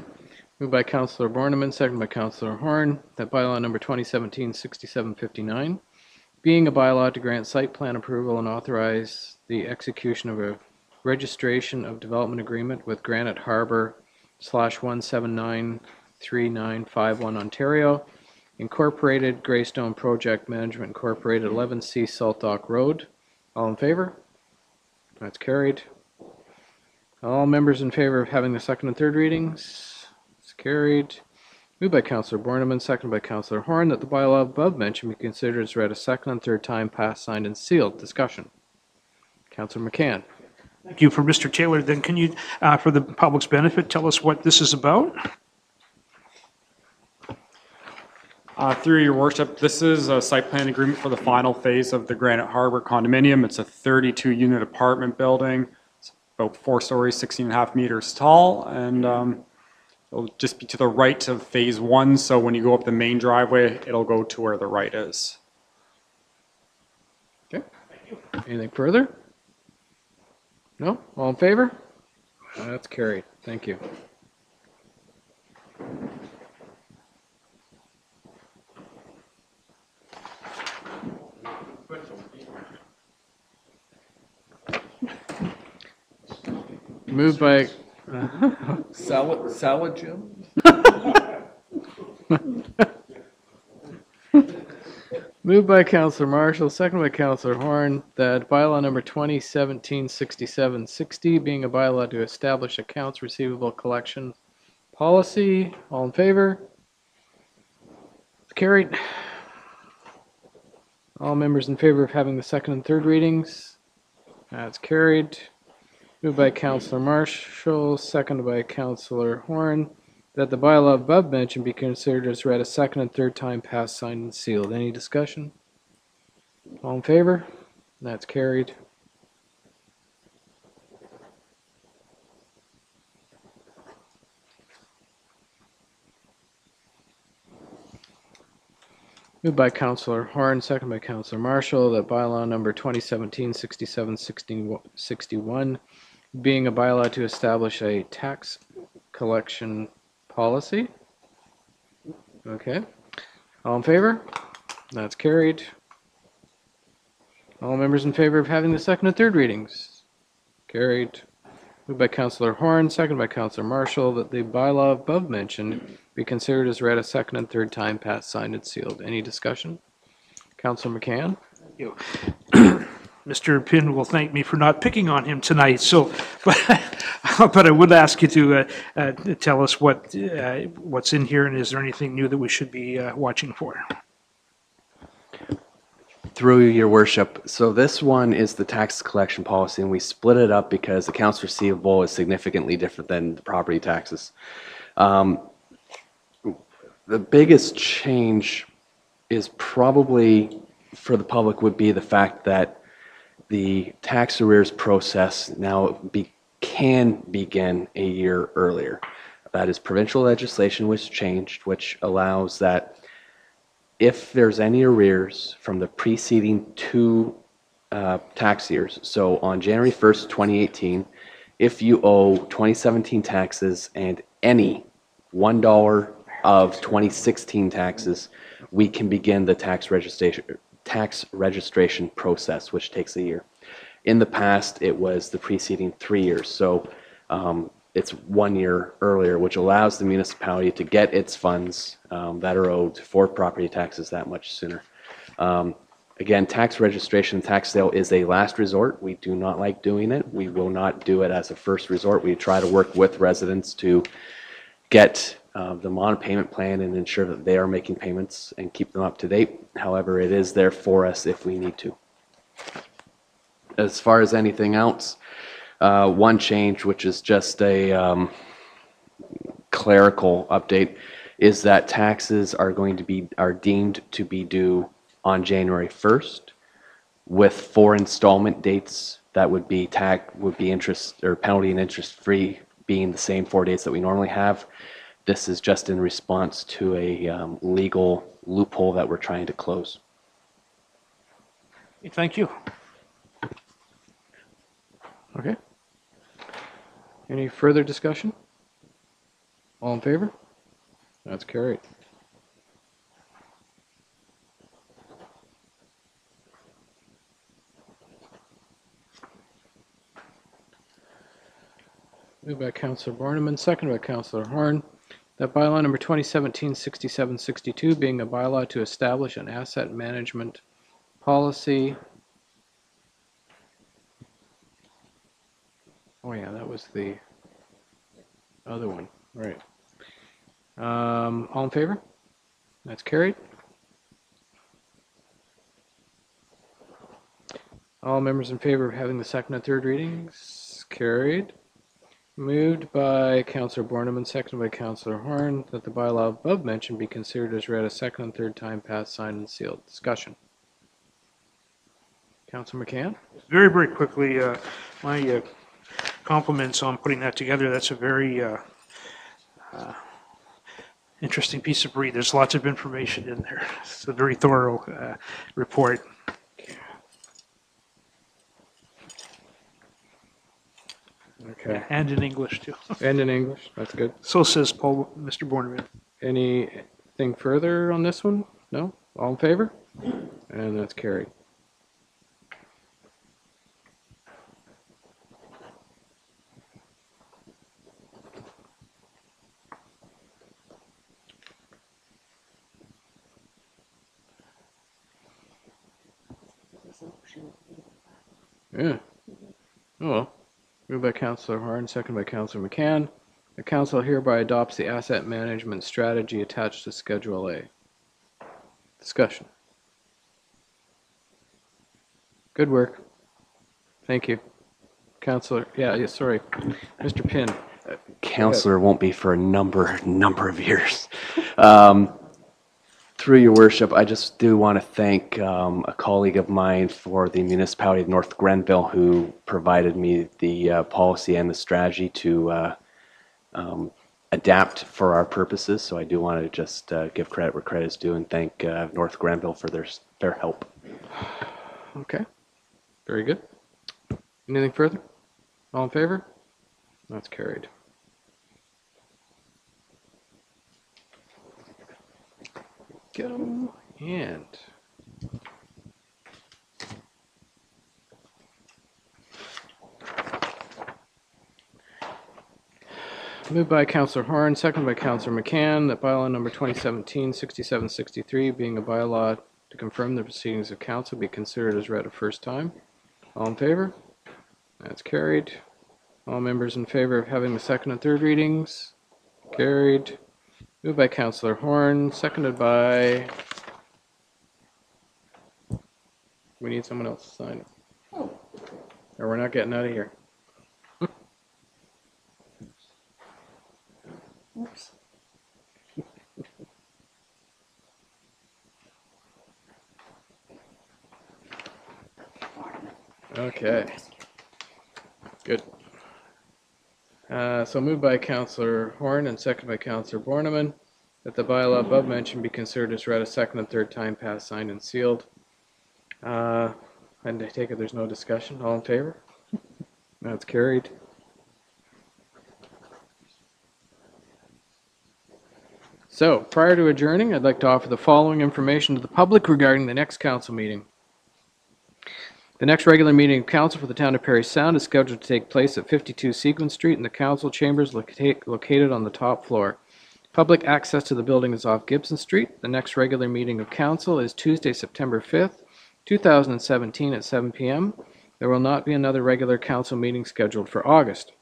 Moved by Councillor Borneman, second by Councillor Horn, that bylaw number 2017-6759, being a bylaw to grant site plan approval and authorize the execution of a registration of development agreement with Granite Harbor /1793951 Ontario, Incorporated, Greystone Project Management Incorporated, 11C Salt Dock Road. All in favor? That's carried. All members in favor of having the second and third readings? It's carried. Moved by Councillor Borneman, seconded by Councillor Horn, that the bylaw above mentioned be considered as read a second and third time, passed, signed, and sealed. Discussion. Councillor McCann. Thank you. For Mr. Taylor, then can you, for the public's benefit, tell us what this is about? Through your worship, this is a site plan agreement for the final phase of the Granite Harbor condominium. It's a 32-unit apartment building. It's about 4 stories, 16.5 meters tall, and it'll just be to the right of phase 1. So when you go up the main driveway, it'll go to where the right is. Okay. Anything further? No? All in favor? That's carried. Thank you. Moved by Salad, Jim? moved by Councillor Marshall, second by Councillor Horn, that bylaw number 2017-6760, being a bylaw to establish accounts receivable collection policy. All in favor? It's carried. All members in favor of having the second and third readings? That's carried. Moved by Councillor Marshall, seconded by Councillor Horn, that the bylaw above mentioned be considered as read a second and third time passed, signed, and sealed. Any discussion? All in favor? That's carried. Moved by Councillor Horn, second by Councillor Marshall, that bylaw number 2017-6761 being a bylaw to establish a tax collection policy. Okay. All in favor? That's carried. All members in favor of having the second and third readings? Carried. Moved by Councillor Horn, second by Councillor Marshall, that the bylaw above mentioned be considered as read a second and third time, passed, signed, and sealed. Any discussion? Councillor McCann? You. Mr. Pinn will thank me for not picking on him tonight, so, but I would ask you to tell us what's in here, and is there anything new that we should be watching for? Through your worship, so this one is the tax collection policy, and we split it up because accounts receivable is significantly different than the property taxes. The biggest change is probably for the public would be the fact that the tax arrears process now can begin a year earlier. That is provincial legislation which changed, which allows that if there's any arrears from the preceding two tax years, so on January 1st, 2018, if you owe 2017 taxes and any $1 of 2016 taxes, we can begin the tax registration process, which takes a year. In the past, it was the preceding 3 years, so it's 1 year earlier, which allows the municipality to get its funds that are owed for property taxes that much sooner. Again, tax registration, tax sale is a last resort. We do not like doing it. We will not do it as a first resort. We try to work with residents to get them on a payment plan and ensure that they are making payments and keep them up to date. However, it is there for us if we need to. As far as anything else, one change, which is just a clerical update, is that taxes are deemed to be due on January 1st, with 4 installment dates that would be interest or penalty and interest free, being the same 4 dates that we normally have. This is just in response to a legal loophole that we're trying to close. Thank you. Okay. Any further discussion? All in favor? That's carried. Moved by Councillor Borneman, second by Councillor Horn, that bylaw number 2017-6762 being a bylaw to establish an asset management policy. Oh yeah, that was the other one, right. All in favor? That's carried. All members in favor of having the second and third readings? Carried. Moved by Councillor Borneman, seconded by Councillor Horn, that the bylaw above mentioned be considered as read a second and third time, passed, signed, and sealed. Discussion. Councillor McCann? Very, very quickly, my compliments on putting that together. That's a very interesting piece of read. There's lots of information in there. It's a very thorough report. Okay. And in English, too. And in English, that's good. So says Mr. Borneman. Anything further on this one? No? All in favor? And that's carried. Yeah. Oh well. Moved by Councillor Horn, second by Councillor McCann. The council hereby adopts the asset management strategy attached to Schedule A. Discussion. Good work. Thank you. Councillor, sorry. Mr. Pinn. Counselor won't be for a number of years. Through your worship, I just do want to thank a colleague of mine for the municipality of North Grenville who provided me the policy and the strategy to adapt for our purposes. So I do want to just give credit where credit is due and thank North Grenville for their help. Okay. Very good. Anything further? All in favor? That's carried. Get them and moved by Councillor Horn, second by Councillor McCann, that bylaw number 2017-6763, being a bylaw to confirm the proceedings of council, be considered as read a first time. All in favor? That's carried. All members in favor of having the second and third readings? Carried. Moved by Councillor Horn, seconded by... We need someone else to sign it. Or we're not getting out of here. Oops. Okay. Good. So moved by Councillor Horn and seconded by Councillor Borneman that the bylaw above mentioned be considered as read a second and third time, passed, signed, and sealed. And I take it there's no discussion. All in favor? That's carried. So, prior to adjourning, I'd like to offer the following information to the public regarding the next council meeting. The next regular meeting of council for the town of Parry Sound is scheduled to take place at 52 Sequin Street in the council chambers located on the top floor. Public access to the building is off Gibson Street. The next regular meeting of council is Tuesday, September 5th, 2017 at 7 p.m. There will not be another regular council meeting scheduled for August.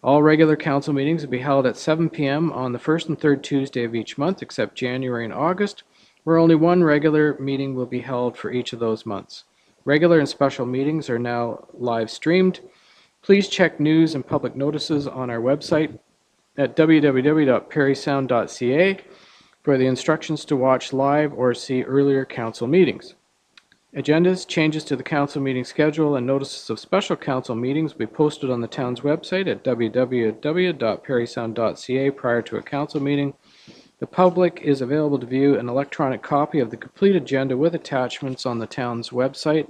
All regular council meetings will be held at 7 p.m. on the first and third Tuesday of each month, except January and August, where only one regular meeting will be held for each of those months. Regular and special meetings are now live streamed. Please check news and public notices on our website at www.parrysound.ca for the instructions to watch live or see earlier council meetings. Agendas, changes to the council meeting schedule, and notices of special council meetings will be posted on the town's website at www.parrysound.ca prior to a council meeting. The public is available to view an electronic copy of the complete agenda with attachments on the town's website.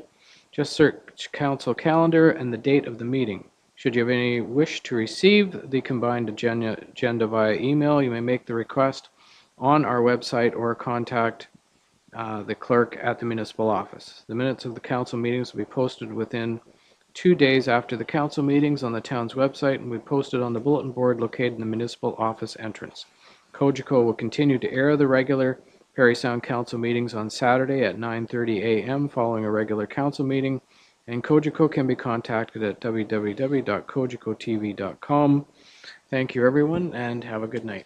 Just search council calendar and the date of the meeting. Should you have any wish to receive the combined agenda via email, you may make the request on our website or contact the clerk at the municipal office. The minutes of the council meetings will be posted within 2 days after the council meetings on the town's website and will be posted on the bulletin board located in the municipal office entrance. Cogeco will continue to air the regular Parry Sound council meetings on Saturday at 9:30 a.m. following a regular council meeting, and Cogeco can be contacted at www.cogecotv.com. Thank you, everyone, and have a good night.